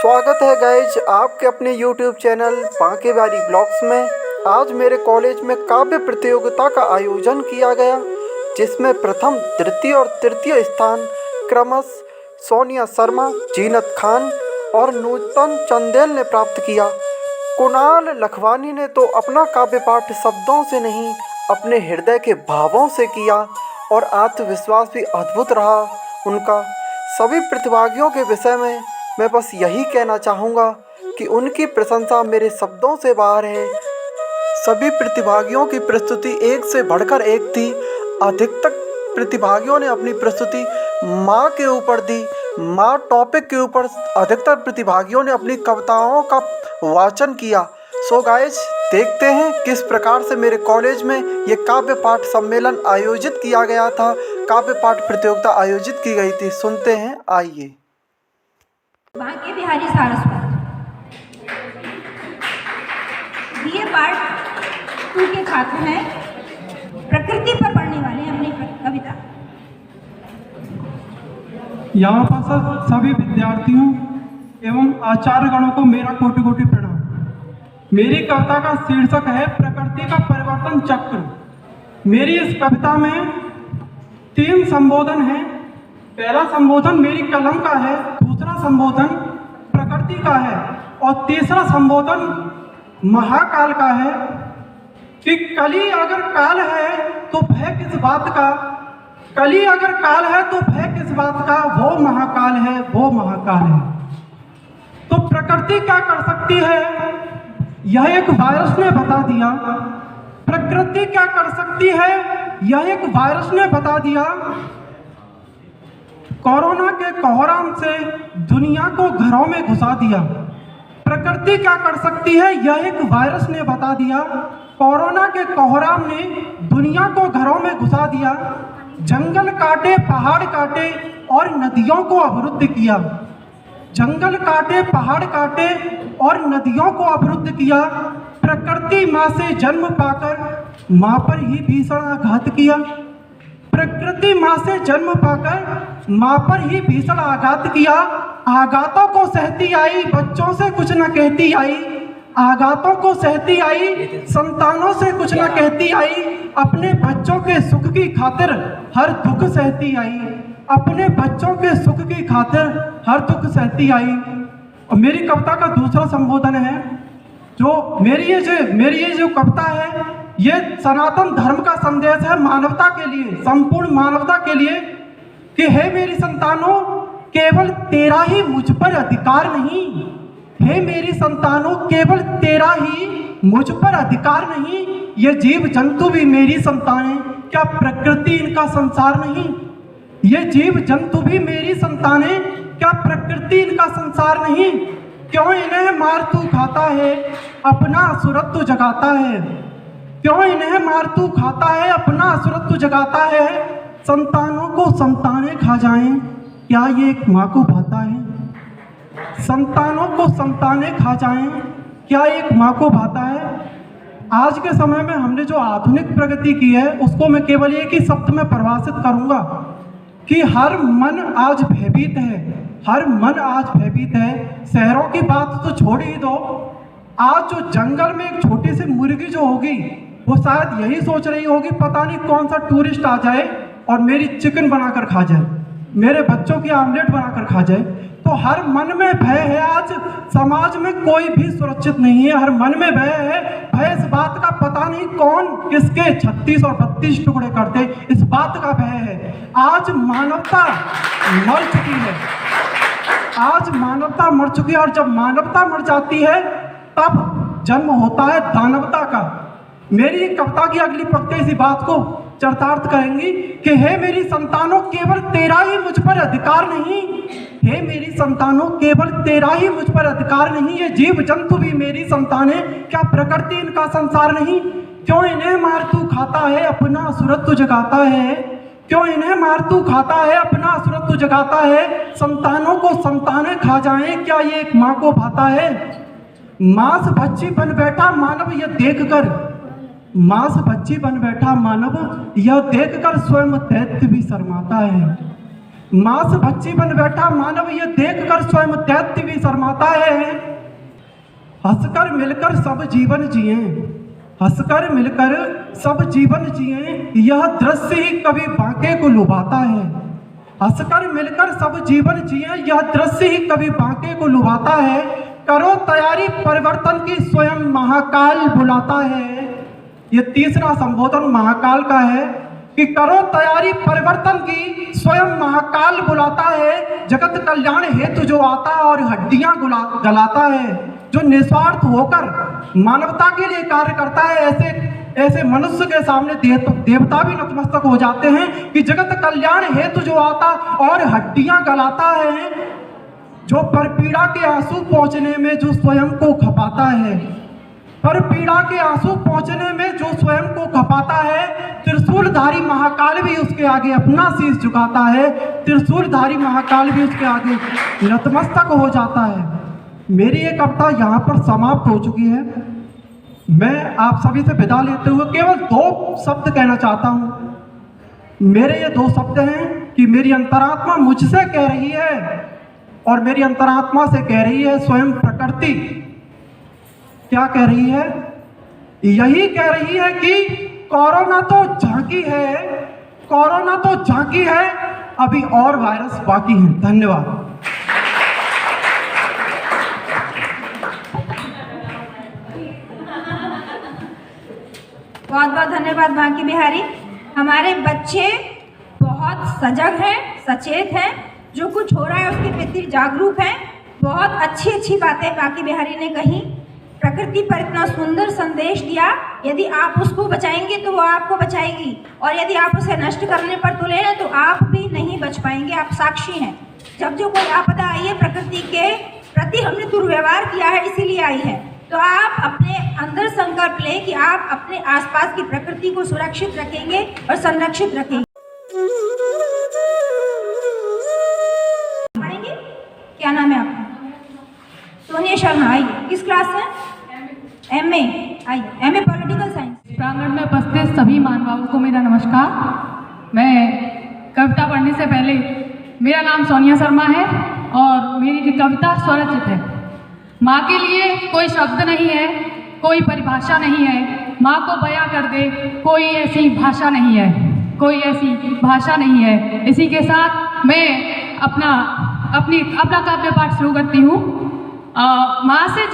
स्वागत है गाइज आपके अपने YouTube channel Banke Bihari blogs में। आज मेरे कॉलेज में काव्य प्रतियोगिता का आयोजन किया गया, जिसमें प्रथम, द्वितीय और तृतीय स्थान क्रमश सोनिया शर्मा, जीनत खान और नूतन चंदेल ने प्राप्त किया। कुणाल लखवानी ने तो अपना काव्य पाठ शब्दों से नहीं, अपने हृदय के भावों से किया और आत्मविश्वास भी अद्भुत रहा उनका। सभी प्रतिभागियों के विषय में मैं बस यही कहना चाहूँगा कि उनकी प्रशंसा मेरे शब्दों से बाहर है। सभी प्रतिभागियों की प्रस्तुति एक से बढ़कर एक थी। अधिकतर प्रतिभागियों ने अपनी प्रस्तुति माँ के ऊपर दी, माँ टॉपिक के ऊपर अधिकतर प्रतिभागियों ने अपनी कविताओं का वाचन किया। सो गाइस, देखते हैं किस प्रकार से मेरे कॉलेज में ये काव्य पाठ सम्मेलन आयोजित किया गया था, काव्य पाठ प्रतियोगिता आयोजित की गई थी। सुनते हैं, आइए। बांके बिहारी सारस्वत बीए पार्ट 2 के छात्र हैं। प्रकृति पर पढ़ने वाले हैं अपनी कविता। यहाँ पर सभी विद्यार्थियों एवं आचार्यगणों को मेरा कोटि कोटि प्रणाम। मेरी कविता का शीर्षक है प्रकृति का परिवर्तन चक्र। मेरी इस कविता में 3 संबोधन हैं। पहला संबोधन मेरी कलम का है, दूसरा संबोधन प्रकृति का है और तीसरा संबोधन महाकाल का है। कि कली अगर काल है तो भय किस बात का, कली अगर काल है तो भय किस बात का, वो महाकाल है, वो महाकाल है। तो प्रकृति क्या कर सकती है, यह एक वायरस ने बता दिया। प्रकृति क्या कर सकती है, यह एक वायरस ने बता दिया। कोरोना के कोहराम से दुनिया को घरों में घुसा दिया। प्रकृति क्या कर सकती है, यह एक वायरस ने बता दिया। कोरोना के कोहराम ने दुनिया को घरों में घुसा दिया। जंगल काटे, पहाड़ काटे और नदियों को अवरुद्ध किया। जंगल काटे, पहाड़ काटे और नदियों को अवरुद्ध किया। प्रकृति माँ से जन्म पाकर माँ पर ही भीषण आघात किया। प्रकृति माँ से जन्म पाकर माँ पर ही भीषण आघात किया। आघातों को सहती आई, बच्चों से कुछ न कहती आई। आघातों को सहती आई, संतानों से कुछ न कहती आई। अपने बच्चों के सुख की खातिर हर दुख सहती आई। अपने बच्चों के सुख की खातिर हर दुख सहती आई। और मेरी कविता का दूसरा संबोधन है, जो मेरी ये जो कविता है, ये सनातन धर्म का संदेश है मानवता के लिए, संपूर्ण मानवता के लिए। कि हे मेरी संतानों, केवल तेरा ही मुझ पर अधिकार नहीं। हे मेरी संतानों, केवल तेरा ही मुझ पर अधिकार नहीं। ये जीव जंतु भी मेरी संतानें, क्या प्रकृति इनका संसार नहीं। ये जीव जंतु भी मेरी संतानें, क्या प्रकृति इनका संसार नहीं। क्यों इन्हें मार तू खाता है, अपना असुरत्व जगाता है। क्यों इन्हें मार तू खाता है, अपना असुरत्व जगाता है। संतानों को संतानें खा जाएं, क्या ये एक माँ को भाता है। संतानों को संतानें खा जाएं, क्या एक माँ को भाता है। आज के समय में हमने जो आधुनिक प्रगति की है, उसको मैं केवल एक ही शब्द में परिभाषित करूँगा कि हर मन आज भयभीत है। हर मन आज भयभीत है। शहरों की बात तो छोड़ ही दो, आज जो जंगल में एक छोटी सी मुर्गी जो होगी, वो शायद यही सोच रही होगी, पता नहीं कौन सा टूरिस्ट आ जाए और मेरी चिकन बनाकर खा जाए, मेरे बच्चों की आमलेट बनाकर खा जाए। तो हर मन में भय है। आज समाज में कोई भी सुरक्षित नहीं है, हर मन में भय है। भय इस बात का, पता नहीं कौन किसके 36 और 32 टुकड़े करते, इस बात का भय है। आज मानवता मर चुकी है। आज मानवता मर चुकी है और जब मानवता मर जाती है तब जन्म होता है दानवता का। मेरी कविता की अगली पंक्ति इसी बात को चरितार्थ करेंगी कि हे मेरी संतानों, केवल तेरा ही मुझ पर अधिकार नहीं। हे मेरी संतानों, केवल तेरा ही मुझ पर अधिकार नहीं। ये जीव जंतु भी मेरी संतानें, क्या प्रकृति इनका संसार नहीं। क्यों इन्हें मार तू खाता है, अपना असुरत्व जगाता है। क्यों इन्हें मार तू खाता है, अपना असुरत्व जगाता है। संतानों को संतानें खा जाएं, क्या ये एक माँ को भाता है। मांस भक्षी बन बैठा मानव यह देखकर, मांस भक्षी बन बैठा मानव यह देखकर स्वयं दैत्य भी शर्माता है। माँ से बच्ची बन बैठा मानव ये देखकर स्वयं दैत्य भी शर्माता है। हंसकर मिलकर सब जीवन जिए, हंसकर मिलकर सब जीवन जिए, यह दृश्य ही कभी बांके को लुभाता है। हंसकर मिलकर सब जीवन जिए, यह दृश्य ही कभी बांके को लुभाता है। करो तैयारी परिवर्तन की, स्वयं महाकाल बुलाता है। ये तीसरा संबोधन महाकाल का है कि करो तैयारी परिवर्तन की, स्वयं महाकाल बुलाता है। जगत कल्याण हेतु जो आता और हड्डियां गलाता है, जो निस्वार्थ होकर मानवता के लिए कार्य करता है, ऐसे मनुष्य के सामने देवता भी नतमस्तक हो जाते हैं कि जगत कल्याण हेतु जो आता और हड्डियां गलाता है, जो परपीड़ा के आंसू पहुंचने में जो स्वयं को खपाता है, पर पीड़ा के आंसू पहुंचने में जो स्वयं को खपाता है, त्रिशूलधारी महाकाल भी उसके आगे अपना शीश झुकाता है। त्रिशूलधारी महाकाल भी उसके आगे नतमस्तक हो जाता है। मेरी ये कविता यहाँ पर समाप्त हो चुकी है। मैं आप सभी से विदा लेते हुए केवल 2 शब्द कहना चाहता हूँ। मेरे ये 2 शब्द हैं कि मेरी अंतरात्मा मुझसे कह रही है और मेरी अंतरात्मा से कह रही है स्वयं प्रकृति। क्या कह रही है? यही कह रही है कि कोरोना तो झांकी है, कोरोना तो झांकी है, अभी और वायरस बाकी हैं। धन्यवाद। बहुत बहुत धन्यवाद बांकी बिहारी। हमारे बच्चे बहुत सजग हैं, सचेत हैं, जो कुछ हो रहा है उसके प्रति जागरूक हैं। बहुत अच्छी अच्छी बातें बांकी बिहारी ने कही, प्रकृति पर इतना सुंदर संदेश दिया। यदि आप उसको बचाएंगे तो वो आपको बचाएगी, और यदि आप उसे नष्ट करने पर तुले हैं तो आप भी नहीं बच पाएंगे। आप साक्षी हैं। जब जो कोई आपदा आई है, प्रकृति के प्रति हमने दुर्व्यवहार किया है, इसीलिए आई है। तो आप अपने अंदर संकल्प लें कि आप अपने आसपास की प्रकृति को सुरक्षित रखेंगे और संरक्षित रखेंगे। पढ़ेंगे? क्या नाम है आपका? सोनिया शर्मा। आइए। किस क्लास है? MA। आइए। MA political science. प्रांगण में उपस्थित सभी महानुभावों को मेरा नमस्कार। मैं कविता पढ़ने से पहले, मेरा नाम सोनिया शर्मा है और मेरी कविता स्वरचित है। माँ के लिए कोई शब्द नहीं है, कोई परिभाषा नहीं है, माँ को बयां कर दे कोई ऐसी भाषा नहीं है, कोई ऐसी भाषा नहीं है। इसी के साथ मैं अपना काव्य पाठ शुरू करती हूँ। माँ से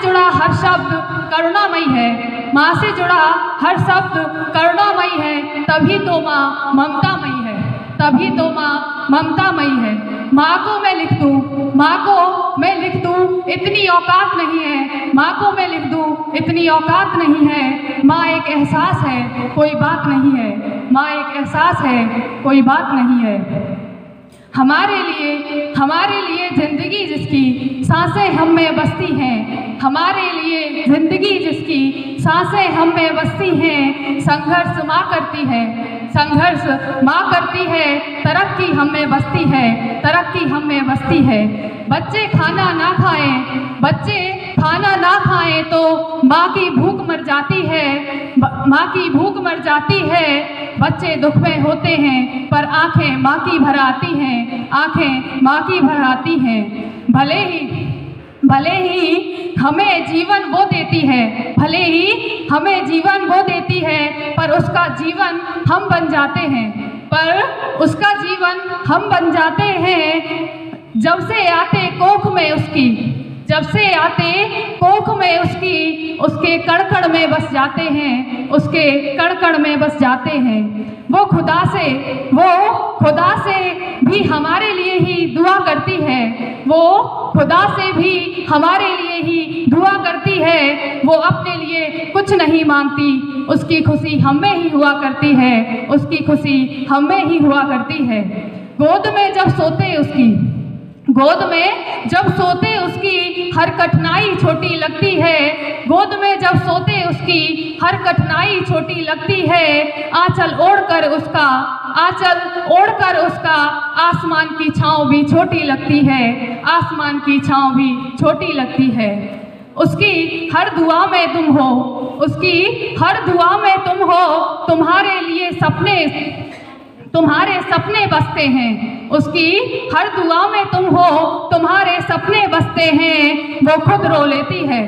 जुड़ा हर शब्द करुणामयी है, माँ से जुड़ा हर शब्द करुणामयी है, तभी तो माँ ममतामयी है, तभी तो माँ ममतामयी है। माँ को मैं लिख दूँ, माँ को मैं लिख दूँ, इतनी औकात नहीं है, माँ को मैं लिख दूँ, इतनी औकात नहीं है। माँ एक एहसास है, कोई बात नहीं है, माँ एक एहसास है, कोई बात नहीं है। हमारे लिए जिंदगी जिसकी सांसें हम में बसती हैं, हमारे लिए जिंदगी जिसकी सांसें हम में बसती हैं, संघर्ष माँ करती है, संघर्ष माँ करती है, तरक्की हम में बसती है, तरक्की हम में बसती है। बच्चे खाना ना खाएं तो माँ की भूख मर जाती है, माँ की भूख मर जाती है। बच्चे दुख में होते हैं पर आंखें माँ की भर आती हैं, आंखें माँ की भर आती हैं। भले ही हमें जीवन वो देती है, भले ही हमें जीवन वो देती है, पर उसका जीवन हम बन जाते हैं, पर उसका जीवन हम बन जाते हैं। जब से आते कोख में उसकी, जब से आते कोख में उसके कड़कड़ में बस जाते हैं, उसके कड़कड़ में बस जाते हैं। वो खुदा से भी हमारे लिए ही दुआ करती है, वो खुदा से भी हमारे लिए ही दुआ करती है। वो अपने लिए कुछ नहीं मांगती, उसकी खुशी हम में ही हुआ करती है, उसकी खुशी हम में ही हुआ करती है। गोद में जब सोते उसकी हर कठिनाई छोटी लगती है, गोद में जब सोते उसकी हर कठिनाई छोटी लगती है। आंचल ओढ़कर उसका आसमान की छाँव भी छोटी लगती है, आसमान की छाँव भी छोटी लगती है। उसकी हर दुआ में तुम हो, उसकी हर दुआ में तुम हो, तुम्हारे लिए तुम्हारे सपने बसते हैं, उसकी हर दुआ में तुम हो, तुम्हारे सपने बसते हैं। वो खुद रो लेती है,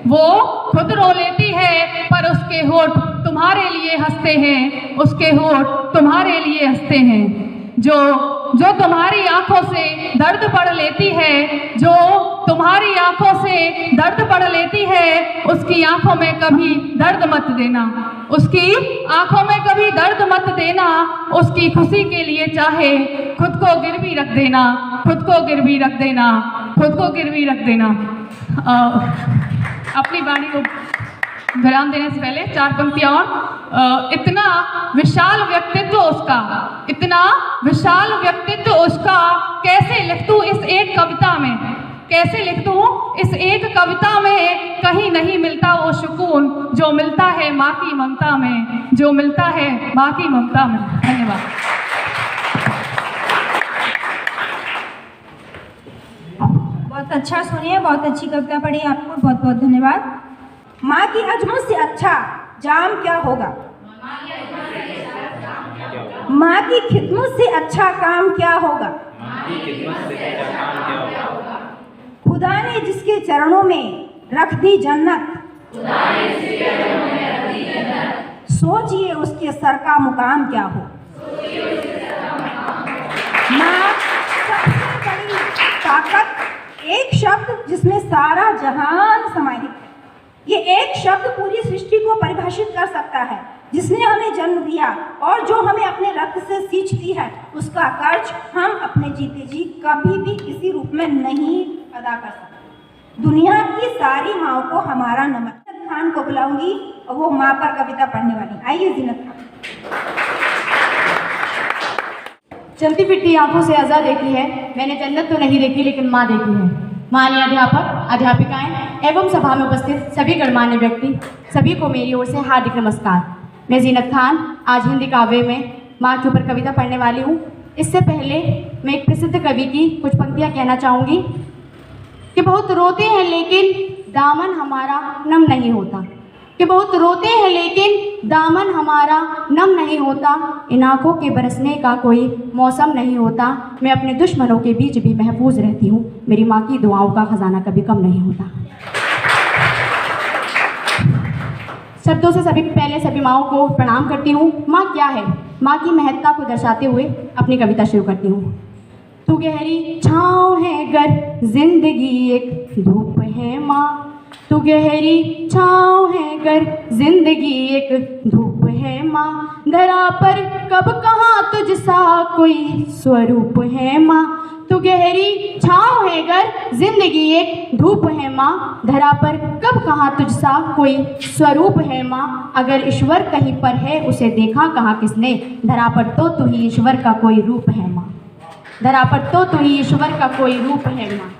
वो खुद रो लेती है, पर उसके होठ तुम्हारे लिए हंसते हैं, उसके होठ तुम्हारे लिए हंसते हैं। जो तुम्हारी आंखों से दर्द पढ़ लेती है, जो तुम्हारी आंखों से दर्द पढ़ लेती है, उसकी आंखों में कभी दर्द मत देना, उसकी आंखों में कभी दर्द मत देना। उसकी खुशी के लिए चाहे खुद को गिरवी रख देना, खुद को गिरवी रख देना, खुद को गिरवी रख देना। अपनी वाणी को विराम देने से पहले 4 पंक्तियां और। इतना विशाल व्यक्तित्व उसका, इतना विशाल व्यक्तित्व उसका, कैसे लिख दूं इस एक कविता में, कैसे लिख दूं इस एक कविता में। कहीं नहीं मिलता वो सुकून जो मिलता है माँ की ममता में, जो मिलता है माँ की ममता में। धन्यवाद। बहुत अच्छा सुनिए, बहुत अच्छी कविता पढ़ी आपको, बहुत बहुत धन्यवाद। माँ की अजमत से अच्छा जाम क्या होगा, माँ की खिदमत से अच्छा काम क्या होगा। खुदा ने जिसके चरणों में रख दी जन्नत, सोचिए उसके सर का मुकाम क्या हो। माँ सबसे बड़ी ताकत, एक शब्द जिसमें सारा जहान समाहित है। ये एक शब्द पूरी सृष्टि को परिभाषित कर सकता है। जिसने हमें जन्म दिया और जो हमें अपने रक्त से सींचती है, उसका कर्ज हम अपने जीते जी कभी भी किसी रूप में नहीं अदा कर सकते। दुनिया की सारी माँओं को हमारा नमन। जीनत खान को बुलाऊंगी और वो माँ पर कविता पढ़ने वाली। आइए जीनत खान। चलती फिरती आंखों से अज़ा देखी है मैंने, जन्नत तो नहीं देखी लेकिन माँ देखी है। माननीय अध्यापक, अध्यापिकाएं एवं सभा में उपस्थित सभी गणमान्य व्यक्ति, सभी को मेरी ओर से हार्दिक नमस्कार। मैं जीनत खान आज हिंदी काव्य में माँ के ऊपर कविता पढ़ने वाली हूँ। इससे पहले मैं एक प्रसिद्ध कवि की कुछ पंक्तियाँ कहना चाहूँगी कि बहुत रोते हैं लेकिन दामन हमारा नम नहीं होता, कि बहुत रोते हैं लेकिन दामन हमारा नम नहीं होता। इन आँखों के बरसने का कोई मौसम नहीं होता। मैं अपने दुश्मनों के बीच भी महफूज रहती हूँ। मेरी माँ की दुआओं का खजाना कभी कम नहीं होता। शब्दों से सभी माँओं को प्रणाम करती हूँ। माँ क्या है, माँ की महत्ता को दर्शाते हुए अपनी कविता शुरू करती हूँ। तू गहरी छाँव है गर जिंदगी एक धूप है माँ, तू गहरी छाँव है गर जिंदगी एक धूप है माँ। धरा पर कब कहाँ तुझसा कोई स्वरूप है माँ, तू गहरी छाँव है गर जिंदगी एक धूप है माँ। धरा पर कब कहाँ तुझसा कोई स्वरूप है माँ। अगर ईश्वर कहीं पर है उसे देखा कहाँ किसने, धरा पर तो तू ही ईश्वर का कोई रूप है माँ, धरा पर तो तू ही ईश्वर का कोई रूप है माँ।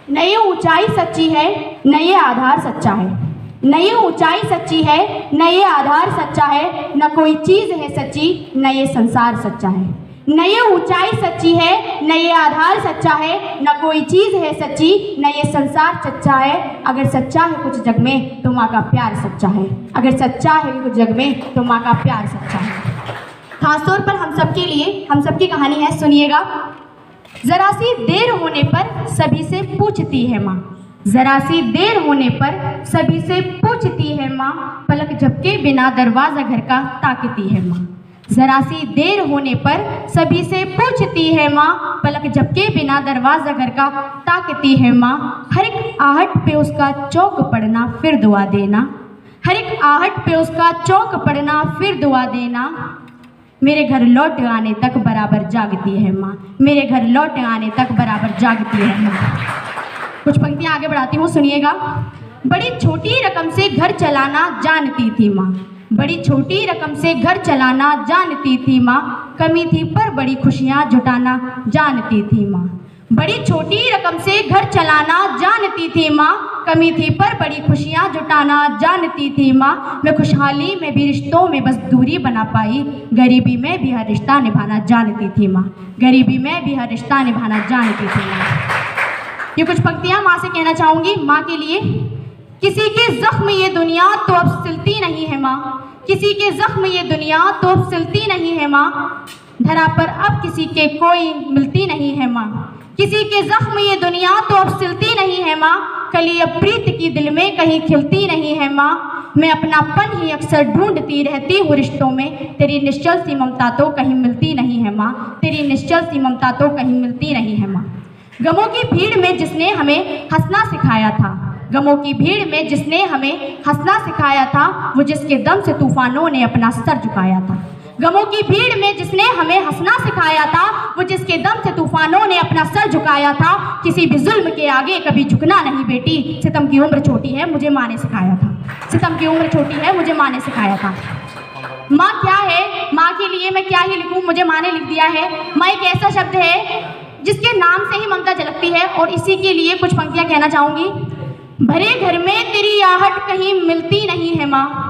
न ये ऊंचाई सच्ची है न ये आधार सच्चा है, न ये ऊंचाई सच्ची है न ये आधार सच्चा है। न कोई चीज़ है सच्ची न ये संसार सच्चा है, न ये ऊंचाई सच्ची है न ये आधार सच्चा है। न कोई चीज़ है सच्ची न ये संसार सच्चा है। अगर सच्चा है कुछ जग में तो माँ का प्यार सच्चा है, अगर सच्चा है कुछ जग में तो माँ का प्यार सच्चा है। खासतौर पर हम सबके लिए हम सबकी कहानी है, सुनिएगा। जरा सी देर होने पर सभी से पूछती है माँ, जरा सी देर होने पर सभी से पूछती है माँ। पलक झपके बिना दरवाज़ा घर का ताकती है माँ, जरा सी देर होने पर सभी से पूछती है माँ। पलक झपके बिना दरवाज़ा घर का ताकती है माँ। हर एक आहट पे उसका चौक पड़ना फिर दुआ देना, हर एक आहट पे उसका चौक पड़ना फिर दुआ देना। मेरे घर लौट आने तक बराबर जागती है माँ, मेरे घर लौट आने तक बराबर जागती है माँ। कुछ पंक्तियाँ आगे बढ़ाती हूँ, सुनिएगा। बड़ी छोटी रकम से घर चलाना जानती थी माँ, बड़ी छोटी रकम से घर चलाना जानती थी माँ। कमी थी पर बड़ी खुशियाँ जुटाना जानती थी माँ, बड़ी छोटी रकम से घर चलाना जानती थी माँ। कमी थी पर बड़ी खुशियाँ जुटाना जानती थी माँ। मैं खुशहाली में भी रिश्तों में बस दूरी बना पाई, गरीबी में भी हर रिश्ता निभाना जानती थी माँ, गरीबी में भी हर रिश्ता निभाना जानती थी माँ। ये कुछ पंक्तियाँ माँ से कहना चाहूँगी, माँ के लिए। किसी के जख्म ये दुनिया तो अब सिलती नहीं है माँ, किसी के जख्म ये दुनिया तो अब सिलती नहीं है माँ, धरा पर अब किसी के कोई मिलती नहीं है माँ। किसी के जख्म ये दुनिया तो अब सिलती नहीं है माँ, कली अब प्रीत की दिल में कहीं खिलती नहीं है माँ। मैं अपनापन ही अक्सर ढूंढती रहती हूँ रिश्तों में, तेरी निश्चल सी ममता तो कहीं मिलती नहीं है माँ, तेरी निश्चल सी ममता तो कहीं मिलती नहीं है माँ। गमों की भीड़ में जिसने हमें हंसना सिखाया था, गमों की भीड़ में जिसने हमें हंसना सिखाया था, वो जिसके दम से तूफानों ने अपना सर झुकाया था। गमों की भीड़ में जिसने हमें हंसना सिखाया था, वो जिसके दम से तूफानों ने अपना सर झुकाया था। किसी भी जुल्म के आगे कभी झुकना नहीं बेटी, सितम की उम्र छोटी है मुझे माँ ने सिखाया था, सितम की उम्र छोटी है मुझे माँ ने सिखाया था। माँ क्या है, माँ के लिए मैं क्या ही लिखूं, मुझे माँ ने लिख दिया है। माँ एक ऐसा शब्द है जिसके नाम से ही ममता झलकती है, और इसी के लिए कुछ पंक्तियाँ कहना चाहूँगी। भरे घर में तेरी आहट कहीं मिलती नहीं है माँ,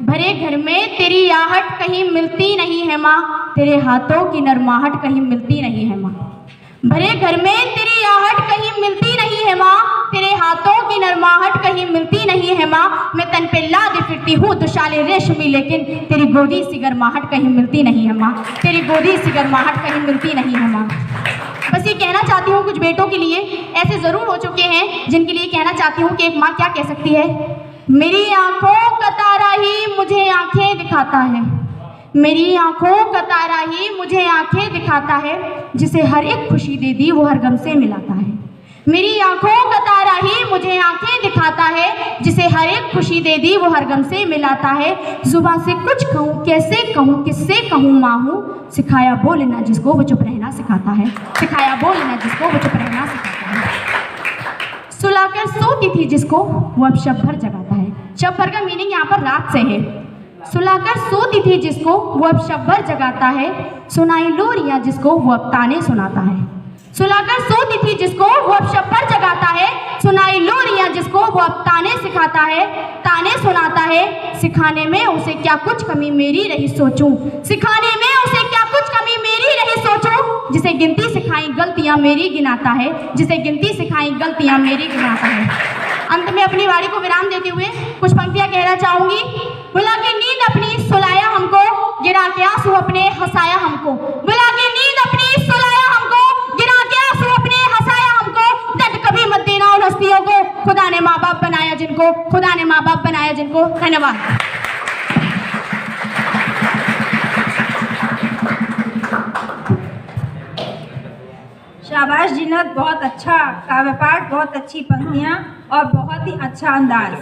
भरे घर में तेरी आहट कहीं मिलती नहीं है माँ, तेरे हाथों की नरमाहट कहीं मिलती नहीं है माँ। भरे घर में तेरी आहट कहीं मिलती नहीं है माँ, तेरे हाथों की नरमाहट कहीं मिलती नहीं है माँ। मैं तन पे लादे फिरती हूँ दुशाले रेशमी, लेकिन तेरी गोदी सी गर्माहट कहीं मिलती नहीं है माँ, तेरी गोदी सी गर्माहट कहीं मिलती नहीं है माँ। बस ये कहना चाहती हूँ कुछ बेटों के लिए, ऐसे ज़रूर हो चुके हैं जिनके लिए कहना चाहती हूँ कि एक माँ क्या कह सकती है। मेरी आँखों का तारा ही मुझे आँखें दिखाता है, मेरी आँखों का तारा ही मुझे आँखें दिखाता है, जिसे हर एक खुशी दे दी वो हर गम से मिलाता है। मेरी आँखों का तारा ही मुझे आँखें दिखाता है, जिसे हर एक खुशी दे दी वो हर गम से मिलाता है। जुबान से कुछ कहूँ कैसे कहूँ किससे कहूँ माँ हूँ, सिखाया बोलना जिसको वो चुप रहना सिखाता है, सिखाया बोलना जिसको वो चुप रहना सिखाता है। सुलाकर सोती थी जिसको वो अब शब भर जगाता है। शब भर का मीनिंग यहाँ पर रात से है। सुलाकर सोती थी जिसको वो अब शब भर जगाता है, सुनाई लोरियां जिसको वो अब ताने सुनाता है। सुलाकर सोती थी जिसको वो अब शब भर जगाता है, सुनाई लोरियां जिसको वो अब ताने सिखाता है, ताने सुनाता है। सिखाने में उसे क्या कुछ कमी मेरी रही सोचूं, सिखाने में उसे क्या कुछ कमी मेरी रही सोचूं, जिसे गिनती सिखाई गलतियां मेरी गिनाता है, जिसे गिनती सिखाई गलतियां मेरी गिनाता है। अंत में अपनी वाणी को विराम देते हुए कुछ पंक्तियां कहना चाहूंगी। बुला के नींद अपनी सुलाया हमको, गिरा के आंसू अपने हंसाया हमको, बुला के नींद अपनी सुलाया हमको, गिरा के आंसू अपने हंसाया हमको। दर्द कभी मत देना उन हस्तियों को, खुदा ने माँ बाप बनाया जिनको, खुदा ने माँ बाप बनाया जिनको। धन्यवाद। शाबाश जीनत, बहुत अच्छा काव्य पाठ, बहुत अच्छी पंक्तियाँ और बहुत ही अच्छा अंदाज।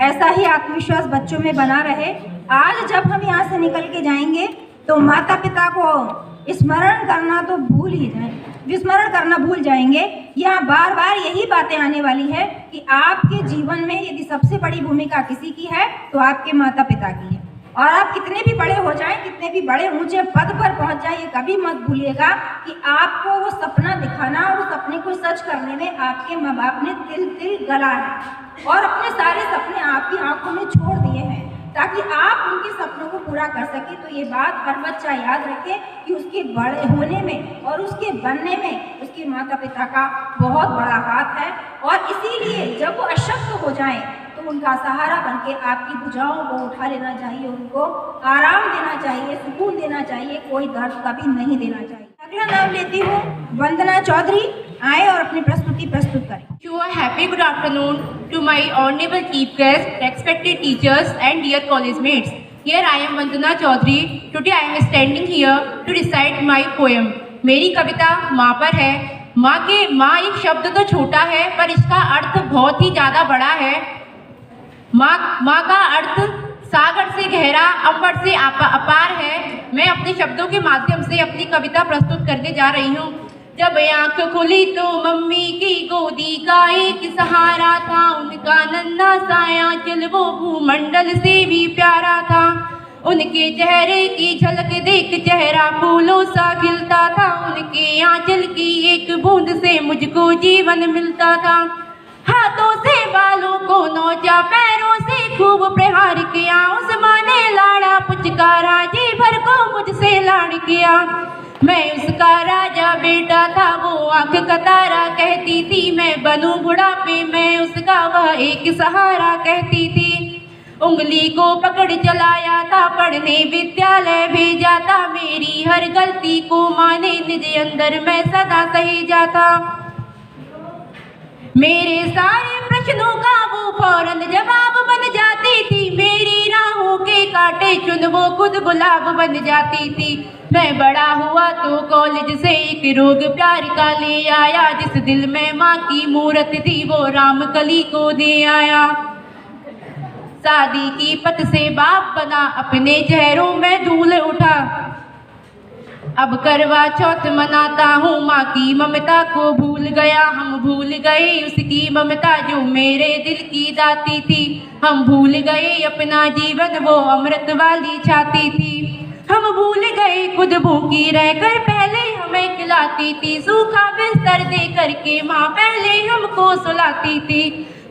ऐसा ही आत्मविश्वास बच्चों में बना रहे। आज जब हम यहाँ से निकल के जाएंगे तो माता पिता को स्मरण करना तो भूल ही जाए, विस्मरण करना भूल जाएंगे। यहाँ बार बार यही बातें आने वाली है कि आपके जीवन में यदि सबसे बड़ी भूमिका किसी की है तो आपके माता पिता की है। और आप कितने भी बड़े हो जाएं, कितने भी बड़े ऊंचे पद पर पहुंच जाएं, ये कभी मत भूलिएगा कि आपको वो सपना दिखाना और उस सपने को सच करने में आपके माँ बाप ने तिल तिल गला है और अपने सारे सपने आपकी आंखों में छोड़ दिए हैं ताकि आप उनके सपनों को पूरा कर सके। तो ये बात हर बच्चा याद रखे कि उसके बड़े होने में और उसके बनने में उसके माता पिता का बहुत बड़ा हाथ है। और इसीलिए जब वो अशक्त हो जाएं तो उनका सहारा बनके आपकी भुजाओं को उठा लेना चाहिए, उनको आराम देना चाहिए, सुकून देना चाहिए, कोई दर्द कभी नहीं देना चाहिए। अगला नाम लेती हूँ वंदना चौधरी, आए और अपनी प्रस्तुति प्रस्तुत करें। To a happy good afternoon to my honorable chief guest, respected teachers and dear college mates. Here I am Vandana Chaudhary. Today I am standing here to recite my poem. मेरी कविता माँ पर है। माँ एक शब्द तो छोटा है पर इसका अर्थ बहुत ही ज़्यादा बड़ा है। माँ का अर्थ सागर से गहरा, अंबर से अपार है। मैं अपने शब्दों के माध्यम से अपनी कविता प्रस्तुत करने जा रही हूँ। जब आँख खुली तो मम्मी की गोदी का एक सहारा था, उनका नन्हा साया चल वो भूमंडल से भी प्यारा था। उनके चेहरे की झलक देख चेहरा फूलों सा खिलता था, उनके आंचल की एक बूंद से मुझको जीवन मिलता था। हाथों से बालों को नोचा, पैरों से खूब प्रहार किया, उस माँ ने लाड़ा पुचकारा, जी भर को मुझसे लाड़ किया। मैं उसका राजा बेटा था, वो आँख का तारा कहती थी, मैं बनूं बुढ़ापे मैं उसका वह एक सहारा कहती थी। उंगली को पकड़ चलाया था, पढ़ने विद्यालय भेजा था। मेरी हर गलती को माँ ने निज अंदर मैं सदा सहेजा था। मेरे सारे प्रश्नों का वो फौरन जवाब बन जाती थी। मेरी राहों के कांटे चुन वो खुद गुलाब बन जाती थी। मैं बड़ा हुआ तो कॉलेज से एक रोग प्यार का ले आया। जिस दिल में माँ की मूरत थी वो राम कली को दे आया। शादी की पत से बाप बना, अपने चेहरों में धूल उठा। अब करवा चौथ मनाता हूँ, माँ की ममता को भूल गया। हम भूल गए उसकी ममता जो मेरे दिल की दाती थी। हम भूल गए अपना जीवन वो अमृत वाली छाती थी। हम भूल गए खुद भूखी रहकर पहले हमें खिलाती थी। सूखा बिस्तर दे करके माँ पहले हमको सुलाती थी।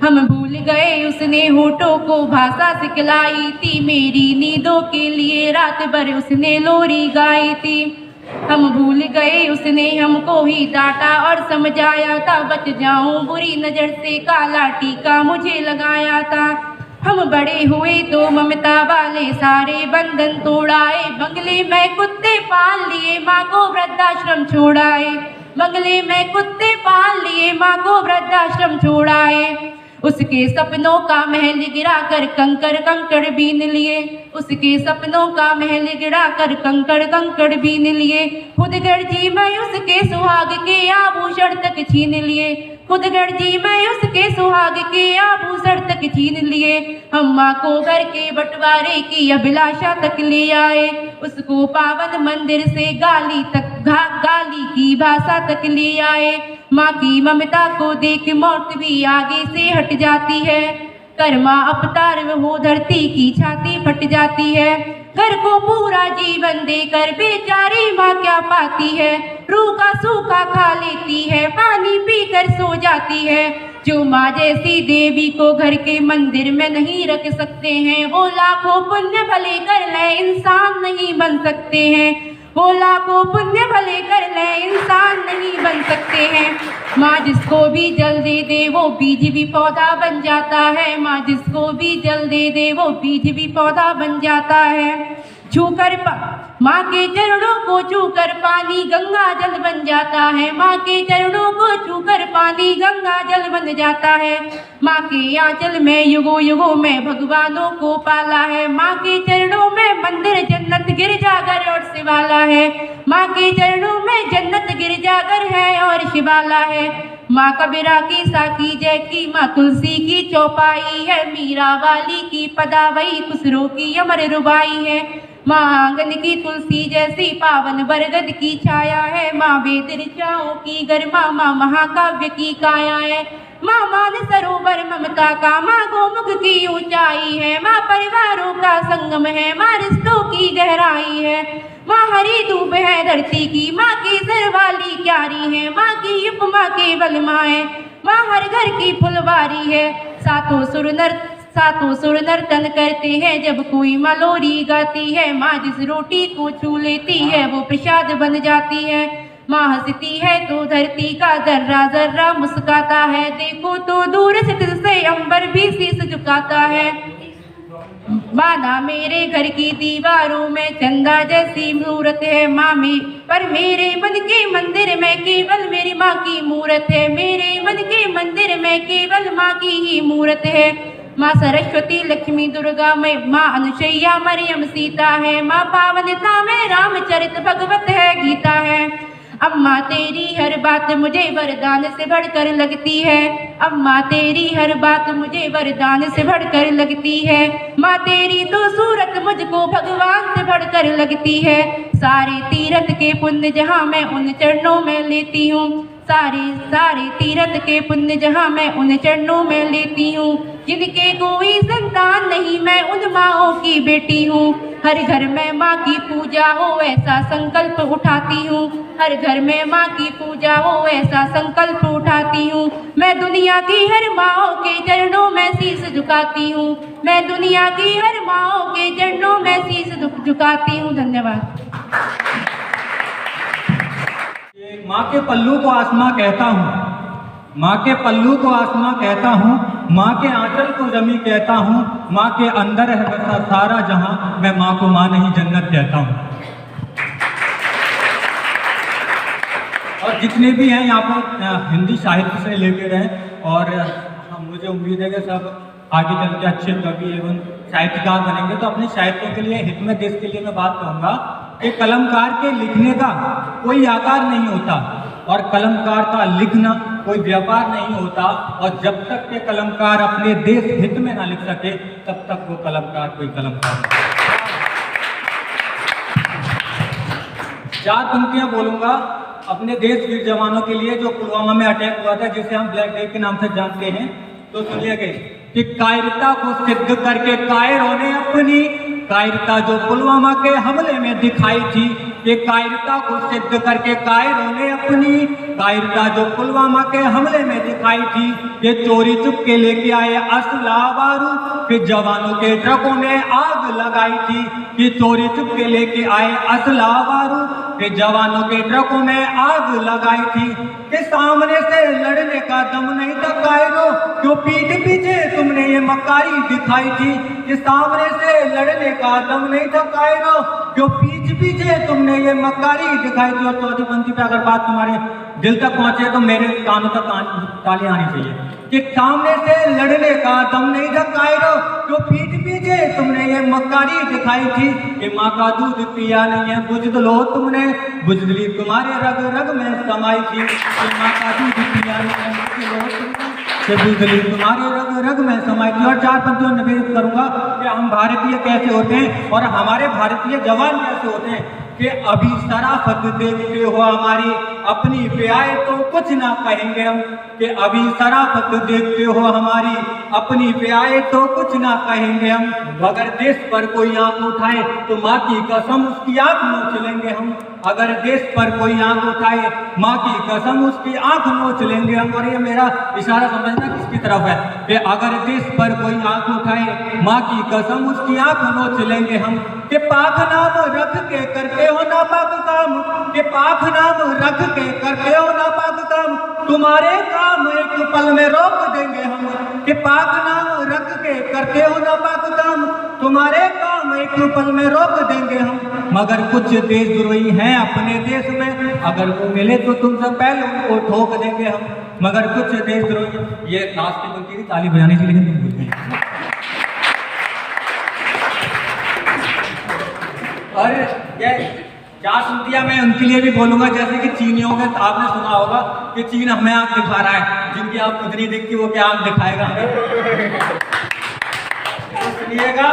हम भूल गए उसने होठों को भाषा सिखलाई थी। मेरी नींदों के लिए रात भर उसने लोरी गाई थी। हम भूल गए उसने हमको ही डांटा और समझाया था। बच जाऊं बुरी नजर से, काला टीका मुझे लगाया था। हम बड़े हुए तो ममता वाले सारे बंधन तोड़ाए। बंगले में कुत्ते पाल लिए, माँ को वृद्धाश्रम छोड़ाए। बंगले में कुत्ते पाल लिए, माँ को वृद्धाश्रम छोड़ाए। उसके सपनों का महल गिरा कर कंकड़ कंकड़ बीन लिए। उसके सपनों का महल गिरा कर कंकड़ कंकड़ बीन लिए। खुद गर्जी मैं उसके सुहाग के आभूषण तक छीन लिए। खुद गर्जी मैं उसके सुहाग के आभूषण तक छीन लिए। हम माँ को घर के बंटवारे की अभिलाषा तक ले आए। उसको पावन मंदिर से गाली की भाषा तक ले आए। माँ की ममता को देख मौत भी आगे से हट जाती है। कर्मा अवतार हो धरती की छाती फट जाती है। घर को पूरा जीवन देकर बेचारी माँ क्या पाती है। रूखा सूखा खा लेती है, पानी पीकर सो जाती है। जो माँ जैसी देवी को घर के मंदिर में नहीं रख सकते हैं, वो लाखों पुण्य भले कर ले इंसान नहीं बन सकते हैं। वो लाखों पुण्य भले कर ले इंसान नहीं बन सकते हैं। माँ जिसको भी जल दे दे वो बीज भी पौधा बन जाता है। माँ जिसको भी जल दे दे वो बीज भी पौधा बन जाता है। छूकर माँ के चरणों को छूकर पानी गंगा जल बन जाता है। माँ के चरणों को छूकर पानी गंगा जल बन जाता है। माँ के आंचल में युगों युगों में भगवानों को पाला है। माँ के चरणों में मंदिर जन्नत गिरजाघर और शिवाला है। माँ के चरणों में जन्नत गिरजाघर है और शिवाला है। माँ कबीरा की साकी जय की, माँ तुलसी की चौपाई है। मीरा वाली की पदावई, खुसरो की अमर रुबाई है। माँ आंगन की तुलसी जैसी पावन बरगद की छाया है। माँ वेद ऋचाओं की गरिमा, माँ महाकाव्य की काया है। माँ मान सरोवर ममता का, माँ गोमुख की ऊंचाई है। माँ परिवारों का संगम है, माँ रिश्तों की गहराई है। माँ हरी धूप है धरती की, माँ की सरवाली क्यारी है। माँ की उपमा केवल माँ है, माँ हर घर की फुलवारी है। सातों सुर नर्तन करते हैं जब कोई मलोरी गाती है। माँ जिस रोटी को छू लेती है वो प्रसाद बन जाती है। माँ हंसती है तो धरती का जर्रा जर्रा मुस्काता है। देखो तो दूर से अंबर भी शीश झुकाता है। माना मेरे घर की दीवारों में चंदा जैसी मूरत है। माँ में पर मेरे मन के मंदिर में केवल मेरी माँ की मूरत है। मेरे मन के मंदिर में केवल माँ की ही मूरत है। माँ सरस्वती लक्ष्मी दुर्गा में, माँ अनुसैया मरियम सीता है। माँ पावनता में रामचरित भगवत है गीता है। अम्मा तेरी हर बात मुझे वरदान से बढ़कर लगती है। अम्मा तेरी हर बात मुझे वरदान से बढ़कर लगती है। माँ तेरी तो सूरत मुझको भगवान से बढ़कर लगती है। सारे तीरथ के पुण्य जहाँ मैं उन चरणों में लेती हूँ। सारे तीरथ के पुण्य जहाँ मैं उन चरणों में लेती हूँ। जिनके कोई संतान नहीं मैं उन माँओं की बेटी हूँ। हर घर में माँ की पूजा हो ऐसा संकल्प उठाती हूँ। हर घर में माँ की पूजा हो ऐसा संकल्प उठाती हूँ। मैं दुनिया की हर माँओं के चरणों में शीश झुकाती हूँ। मैं दुनिया की हर माँओं के चरणों में शीश झुकाती हूँ। धन्यवाद। माँ के पल्लू को आसमां कहता हूँ, माँ के पल्लू को आसमां कहता हूँ। माँ के आंचल को जमी कहता हूँ, माँ के अंदर है बसा सारा जहां, मैं माँ को माँ नहीं जन्नत कहता हूँ। और जितने भी हैं यहाँ पर हिंदी साहित्य से रिलेटेड हैं, और मुझे उम्मीद है कि सब आगे चल के अच्छे कवि एवं साहित्यकार बनेंगे। तो अपने साहित्यों के लिए, हित में देश के लिए मैं बात कहूँगा कि कलमकार के लिखने का कोई आकार नहीं होता, और कलमकार का लिखना कोई व्यापार नहीं होता, और जब तक के कलमकार अपने देश हित में ना लिख सके तब तक वो कलमकार कोई कलमकार नहीं। 4 पंक्तियां बोलूंगा अपने देश वीर जवानों के लिए जो पुलवामा में अटैक हुआ था, जिसे हम ब्लैक डे के नाम से जानते हैं। तो सुनिएगा कि कायरता को सिद्ध करके कायरों ने अपनी, कायरता जो पुलवामा के हमले में दिखाई थी, ये कायरता को सिद्ध करके कायरों ने अपनी, कायरता जो पुलवामा के हमले में दिखाई थी, ये चोरी चुपके लेके आए असला बारूद, फिर जवानों के ट्रकों में आग लगाई थी। ये चोरी चुपके लेके आए असला बारूद, फिर जवानों के ट्रकों में आग लगाई थी। कि सामने से लड़ने का दम नहीं था कायरों, क्यों पीठ पीछे तुमने ये मक्कारी दिखाई थी। कि सामने से लड़ने का दम नहीं था कायरों, क्यों पीठ पीछे तुमने ये मक्कारी दिखाई थी। और चौथी पंक्ति पे अगर बात तुम्हारे दिल तक पहुंचे तो मेरे कानों तक तालियां आनी चाहिए। कि सामने से लड़ने का दम नहीं था कायरों, क्यों पीठ पीछे तुमने ये मक्कारी दिखाई थी। कि माँ का दूध पिया नहीं है बुझदिलो तुमने, बुझदिली तुम्हारे रग रग में समाई थी। कि माँ का दूध पिया नहीं है बुझदिलो तुमने, बुझदिली तुम्हारे रग रग में समाई थी। और 4 पंक्तियों निवेदन करूंगा कि हम भारतीय कैसे होते हैं और हमारे भारतीय जवान कैसे होते हैं। कि अभी शराफत देखते हो हमारी, अपनी पे आए तो कुछ ना कहेंगे हम। कि अभी शराफत देखते हो हमारी, अपनी पे आए तो कुछ ना कहेंगे हम। अगर देश पर कोई आंख उठाए तो माँ की कसम उसकी आंख नोच लेंगे हम। अगर देश पर कोई आंख उठाए माँ की कसम उसकी आंख नोच लेंगे हम। और ये मेरा इशारा समझना किसकी तरफ है कि अगर देश पर कोई आंख उठाए माँ की कसम उसकी आंख नोच लेंगे हम। कि पाक नाम रख के करते हो नापाक काम, कि पाक नाम रख के करते हो नापाक काम, तुम्हारे काम एक पल में रोक देंगे हम। कि पाक नाम रख के करते हो नापाक काम, तुम्हारे काम एक पल में रोक देंगे हम। मगर कुछ देशद्रोही हैं अपने देश में, अगर वो मिले तो तुमसे पहले उनको ठोक देंगे हम। मगर कुछ देशद्रोही, ये लास्ट की पंक्ति ताली बजाने की, लेकिन तुम भूल गए। और ये 4 पंक्तियां मैं उनके लिए भी बोलूंगा, जैसे कि चीनियों में आपने सुना होगा कि चीन हमें आंख दिखा रहा है, जिनकी आंख खुद नहीं दिखती वो क्या आंख दिखाएगा हमें। सुनिएगा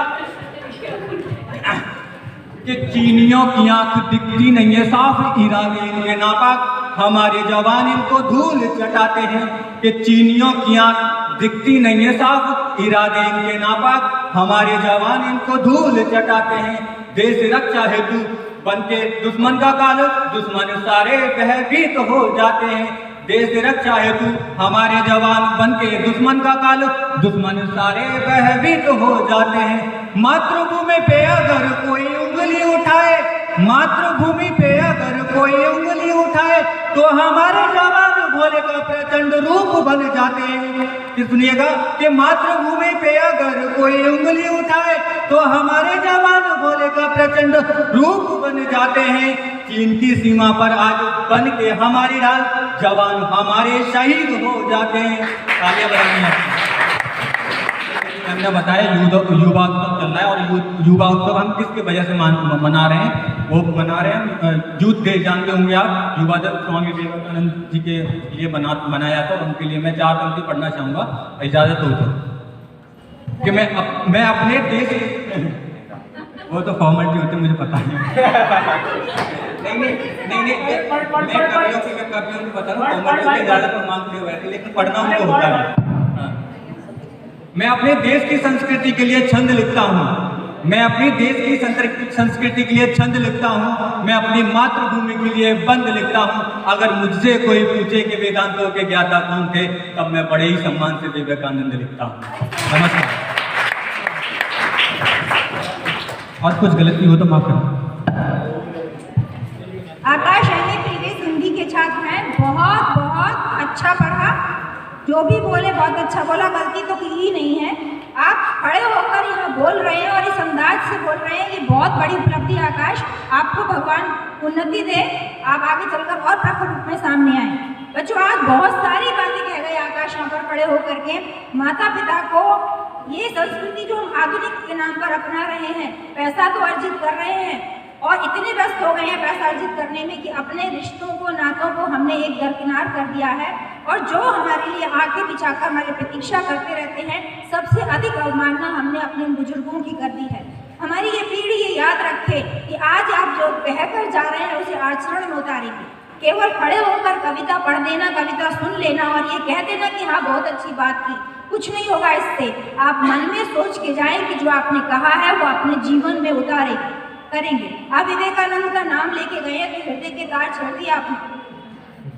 कि चीनियों की आंख दिखती नहीं है साफ इरादे इनके नापाक, हमारे जवान इनको धूल चटाते हैं। कि चीनियों की आंख दिखती नहीं है साफ इरादे इनके नापाक, हमारे जवान इनको धूल चटाते हैं। देश रक्षा हेतु बनके दुश्मन का काल, दुश्मन सारे भयभीत हो जाते हैं। देश रक्षा हेतु हमारे जवान बनके दुश्मन का काल, दुश्मन सारे भयभीत हो जाते हैं। मातृभूमि पे अगर कोई उंगली उठाए, मातृभूमि पे अगर कोई उंगली उठाए तो हमारे जवान भोले का प्रचंड रूप बन जाते हैं। सुनिएगा कि मातृभूमि पे अगर कोई उंगली उठाए तो हमारे जवान भोले का प्रचंड रूप बन जाते हैं। चीन की सीमा पर आज बन के हमारी ढाल, जवान हमारे शहीद हो जाते हैं। तालियां बजानी है। हमने बताया युवा उत्सव चल रहा है, और युवा उत्सव हम किसकी वजह से मना रहे हैं? वो मना रहे हैं यूथ डे, जानते होंगे आप, युवा जब स्वामी विवेकानंद जी के लिए बनाया था। उनके लिए मैं 4 पंक्ति पढ़ना चाहूँगा, इजाज़त हो तो। कि मैं अपने देश, वो तो फॉर्मेलिटी होती है मुझे पता नहीं। नहीं मैं कवियों को बता रहा हूँ, फॉर्मेलिटी ज़्यादातर मांगते हुए थे, लेकिन पढ़ना उनको होता है। मैं अपने देश की संस्कृति के लिए छंद लिखता हूँ, मैं अपनी देश की संस्कृति के लिए छंद लिखता हूँ, मैं अपनी मातृभूमि के लिए बंद लिखता हूँ। अगर मुझसे कोई पूछे कि वेदांतों के ज्ञाता कौन थे, तब मैं बड़े ही सम्मान से विवेकानंद लिखता हूँ। नमस्कार। और कुछ गलती हो तो माफ करना। आकाश प्रीवियस हिंदी के छात्र हैं, बहुत अच्छा पढ़ा। जो भी बोले बहुत अच्छा बोला, गलती तो की ही नहीं है। आप खड़े होकर यहाँ बोल रहे हैं और इस अंदाज से बोल रहे हैं, ये बहुत बड़ी उपलब्धि है आकाश। आपको भगवान उन्नति दे, आप आगे चलकर और प्रखर रूप में सामने आए। बच्चों, आज बहुत सारी बातें कह गए आकाश यहाँ पर खड़े होकर के। माता पिता को ये संस्कृति जो हम आधुनिक के नाम पर अपना रहे हैं, पैसा तो अर्जित कर रहे हैं और इतने व्यस्त हो गए हैं पैसा अर्जित करने में कि अपने रिश्तों को, नातों को हमने एक दरकिनार कर दिया है। और जो हमारे लिए आंखें बिछाकर हमारी प्रतीक्षा करते रहते हैं, सबसे अधिक अवमानना हमने अपने बुजुर्गों की कर दी है। हमारी ये पीढ़ी ये याद रखे कि आज आप जो कहकर जा रहे हैं उसे आचरण में उतारेंगे। केवल खड़े होकर कविता पढ़ देना, कविता सुन लेना और ये कह देना कि हाँ बहुत अच्छी बात की, कुछ नहीं होगा इससे। आप मन में सोच के जाएं कि जो आपने कहा है वो अपने जीवन में उतारे करेंगे। आप विवेकानंद का नाम लेके गए तो हृदय के तार छेड़ दिए आपने।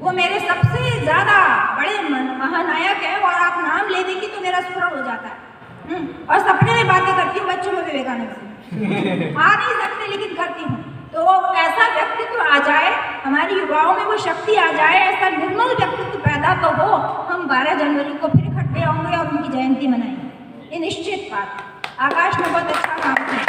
वो मेरे सबसे ज़्यादा बड़े महानायक है और आप नाम ले देंगी तो मेरा स्मरण हो जाता है। और सपने में बातें करती हूँ बच्चों में विवेकानंद से। आ नहीं सकते लेकिन करती हूँ। तो ऐसा व्यक्तित्व आ जाए, हमारी युवाओं में वो शक्ति आ जाए, ऐसा निर्मल व्यक्तित्व पैदा तो हो, हम 12 जनवरी को फिर इकट्ठे होंगे और उनकी जयंती मनाएंगे। ये निश्चित बात। आकाश ने बहुत अच्छा काम किया।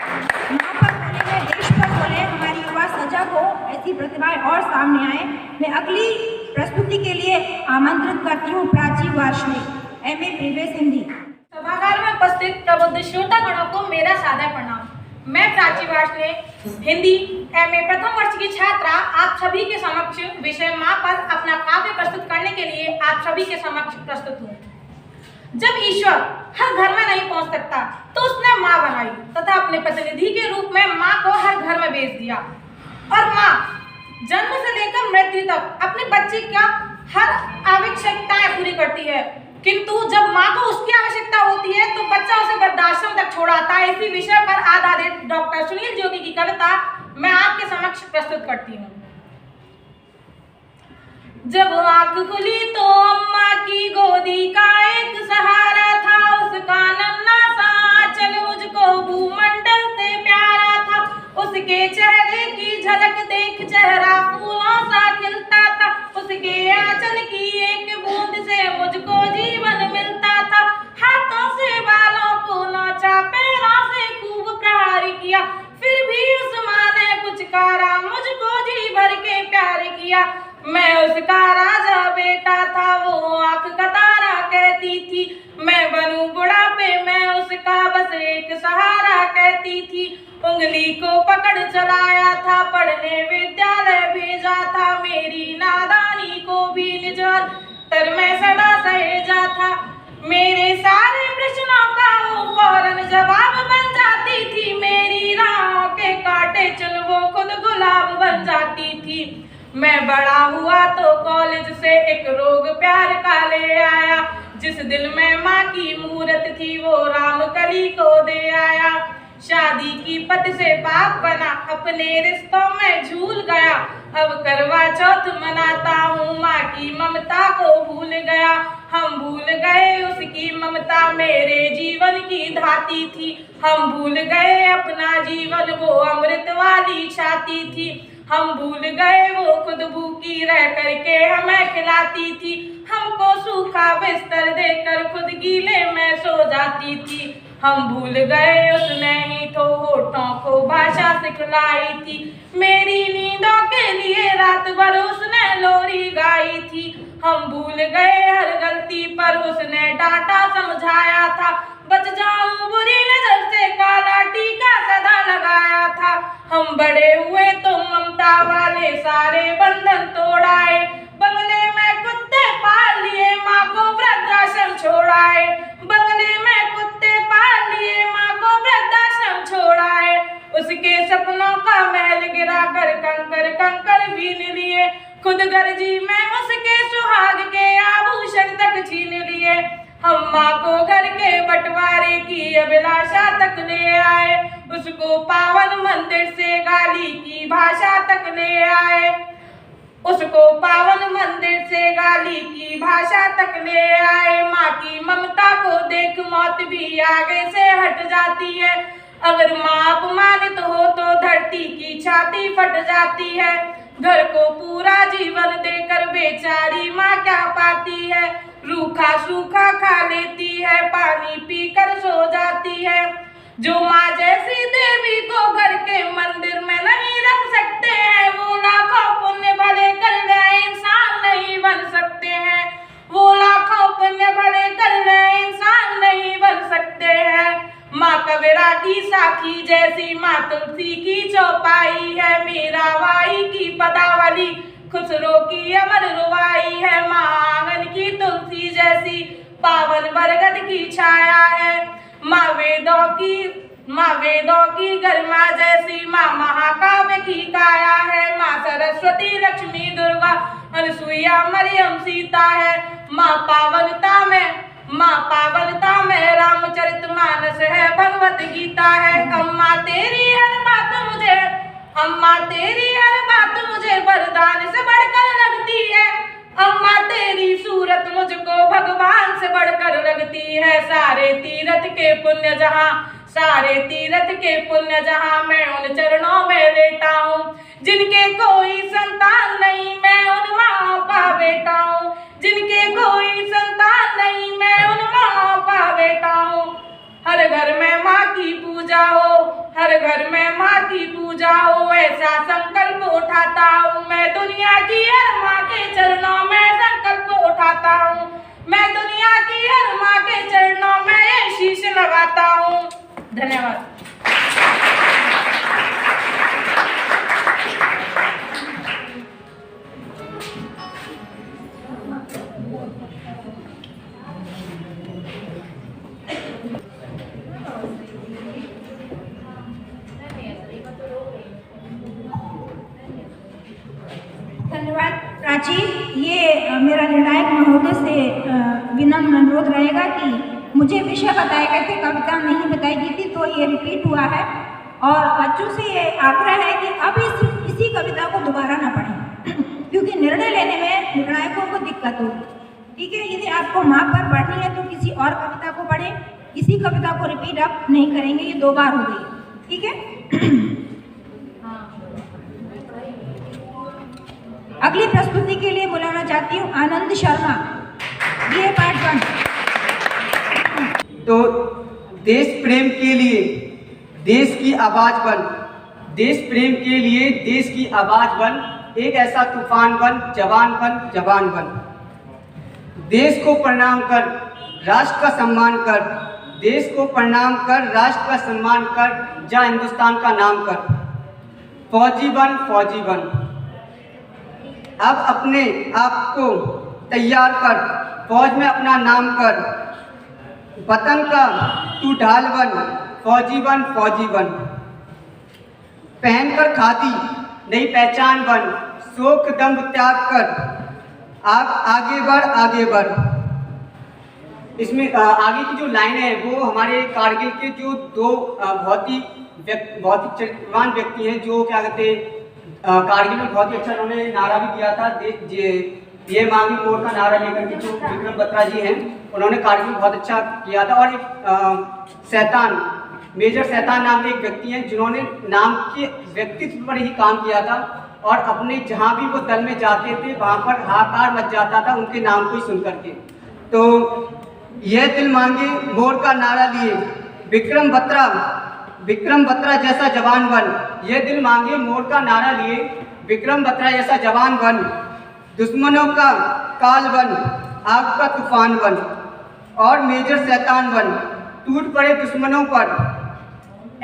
माँ पर बोले, देश पर बोले, हमारी युवा सजग हो, ऐसी प्रतिभाएं और सामने आए। मैं अगली प्रस्तुति के लिए आमंत्रित करती हूँ प्राची वार्ष्णेय, MA प्रीवियस हिंदी। सभागार में उपस्थित प्रबुद्ध श्रोतागणों को मेरा सादर प्रणाम। मैं प्राची वार्ष्णेय, हिंदी MA प्रथम वर्ष की छात्रा, आप सभी के समक्ष विषय माँ पर अपना काव्य प्रस्तुत करने के लिए आप सभी के समक्ष प्रस्तुत हूँ। जब ईश्वर हर घर में नहीं पहुंच सकता तो उसने माँ बनाई तथा अपने प्रतिनिधि के रूप में माँ को हर घर में भेज दिया। और माँ जन्म से लेकर मृत्यु तक अपने बच्चे का हर आवश्यकताएं पूरी करती है, किंतु जब माँ को उसकी आवश्यकता होती है तो बच्चा उसे वृद्धाश्रम तक छोड़ाता है। इसी विषय पर आधारित डॉक्टर सुनील जोगी की कविता मैं आपके समक्ष प्रस्तुत करती हूँ। जब आँख खुली तो अम्मा की गोदी का एक सहारा था, उसका नन्हा सा आंचल मुझको भूमंडल से प्यारा था। उसके चेहरे की झलक देख चेहरा फूलों सा खिलता था, उसके आंचल की एक बूंद से मुझको जीवन मिलता था। हाथों से बालों को नोचा, पैरों से खूब प्रहार किया, फिर भी उस माँ ने कुछ करा, मुझको जी भर के प्यार किया। मैं उसका राजा बेटा था, वो आँख का तारा कहती थी, मैं बनूं बुढ़ापे मैं उसका बस एक सहारा कहती थी। उंगली को पकड़ चलाया था, पढ़ने विद्यालय भेजा था, मेरी नादानी को भी निज अंतर में सदा सहेजा था। मेरे सारे प्रश्नों का वो फौरन जवाब बन जाती थी, मेरी राहों के कांटे चुन वो खुद गुलाब बन जाती थी। मैं बड़ा हुआ तो कॉलेज से एक रोग प्यार का ले आया, जिस दिल में माँ की मूरत थी वो राम कली को दे आया। शादी की पत से बाप बना, अपने रिश्तों में झूल गया, अब करवा चौथ मनाता हूँ, माँ की ममता को भूल गया। हम भूल गए उसकी ममता मेरे जीवन की धाती थी, हम भूल गए अपना जीवन वो अमृत वाली छाती थी। हम भूल गए वो खुद भूखी रह करके हमें खिलाती थी, हमको सूखा बिस्तर देकर खुद गीले में सो जाती थी। हम भूल गए उसने ही तो होठों को भाषा सिखलाई थी, मेरी नींदों के लिए रात भर उसने लोरी गाई थी। हम भूल गए हर गलती पर उसने डांटा समझाया था, बच जाऊं बुरी नजर से काला टीका सदा लगाया था। हम बड़े हुए तो ममता वाले सारे बंधन तोड़ाए, बंगले में कुत्ते पाल लिए माँ को वृद्धाश्रम छोड़ाए, बंगले में कुत्ते पाल लिए माँ को वृद्धाश्रम छोड़ाए। उसके सपनों का महल गिरा कर कंकर कंकर बीन लिए, खुद गर्जी में उसके सुहाग के आभूषण तक छीन लिए। हम माँ को घर के बंटवारे की अभिलाषा तक ले आए, उसको पावन मंदिर से गाली की भाषा तक ले आए, उसको पावन मंदिर से गाली की भाषा तक ले आए। माँ की ममता को देख मौत भी आगे से हट जाती है, अगर माँ अपमानित हो तो धरती की छाती फट जाती है। घर को पूरा जीवन देकर बेचारी माँ क्या पाती है, रूखा सूखा खा लेती है, पानी पीकर सो जाती है। जो माँ जैसी देवी को घर के मंदिर में नहीं रख सकते हैं, वो लाखों पुण्य भले कर ले इंसान नहीं बन सकते हैं। वो लाखों पुण्य भले कर ले इंसान नहीं बन सकते हैं। माँ कबीरा की साखी जैसी, माँ तुलसी की चौपाई है, मीरा बाई की पदावली, खुसरो की अमर रुवाई है। माँ आंगन की तुलसी जैसी, पावन बरगद की छाया है। माँ वेदों की गरिमा जैसी, माँ महाकाव्य की काया है। माँ सरस्वती लक्ष्मी दुर्गा अनसुईया मरियम सीता है। माँ पावनता में रामचरितमानस है, भगवत गीता है। अम्मा तेरी हर बात मुझे वरदान से बढ़कर लगती है। अम्मा तेरी सूरत मुझको भगवान से बढ़कर लगती है। सारे तीरथ के पुण्य जहाँ मैं उन चरणों में लेटा हूँ। जिनके कोई संतान नहीं, मैं उन माँ का बेटा हूँ। जिनके कोई संतान नहीं, मैं उन माँ का बेटा हूँ। हर घर में माँ की पूजा हो, ऐसा संकल्प उठाता हूँ। मैं दुनिया की हर माँ के चरणों में संकल्प उठाता हूँ। मैं दुनिया की हर माँ के चरणों में ये शीश लगाता हूँ। धन्यवाद। धन्यवाद प्राची। ये मेरा निर्णायक महोदय से विनम्र अनुरोध रहेगा कि मुझे विषय बताए गए थे, कविता नहीं बताई गई थी, तो ये रिपीट हुआ है। और बच्चों से ये आग्रह है कि अब इसी कविता को दोबारा ना पढ़ें, क्योंकि निर्णय लेने में निर्णायकों को दिक्कत होगी। ठीक है, यदि आपको माप पर पढ़नी है तो किसी और कविता को पढ़ें। इसी कविता को रिपीट आप नहीं करेंगे, ये 2 बार हो गई। ठीक है। अगली प्रस्तुति के लिए बुलाना चाहती हूँ आनंद शर्मा, ये पार्ट 1। तो देश प्रेम के लिए देश की आवाज बन, देश प्रेम के लिए देश की आवाज बन, एक ऐसा तूफान बन, जवान बन। देश को प्रणाम कर, राष्ट्र का सम्मान कर, देश को प्रणाम कर, राष्ट्र का सम्मान कर, जा हिंदुस्तान का नाम कर। फौजी बन। अब अपने आप को तैयार कर, फौज में अपना नाम कर। वतन का तू ढाल बन, फौजी बन। पहनकर खादी नई पहचान बन, शोक दम्भ त्याग कर, आगे बढ़। इसमें आगे की जो लाइनें हैं वो हमारे कारगिल के जो 2 बहुत ही चरित्रवान व्यक्ति हैं, जो क्या कहते हैं कारगिल में बहुत ही अच्छा उन्होंने नारा भी दिया था। ये मांगी मोर का नारा लेकर के जो विक्रम बत्रा जी हैं, उन्होंने कारगिल बहुत अच्छा किया था। और एक मेजर शैतान नाम के एक व्यक्ति हैं, जिन्होंने नाम के व्यक्तित्व पर ही काम किया था। और अपने जहाँ भी वो दल में जाते थे वहाँ पर हाहाकार मच जाता था उनके नाम को ही सुन करके। तो यह दिल मांगे मोर का नारा लिए, विक्रम बत्रा जैसा जवान बन। यह दिल मांगे मोर का नारा लिए, विक्रम बत्रा जैसा जवान बन। दुश्मनों का काल बन, आग का तूफान बन। और मेजर शैतान बन, टूट पड़े दुश्मनों पर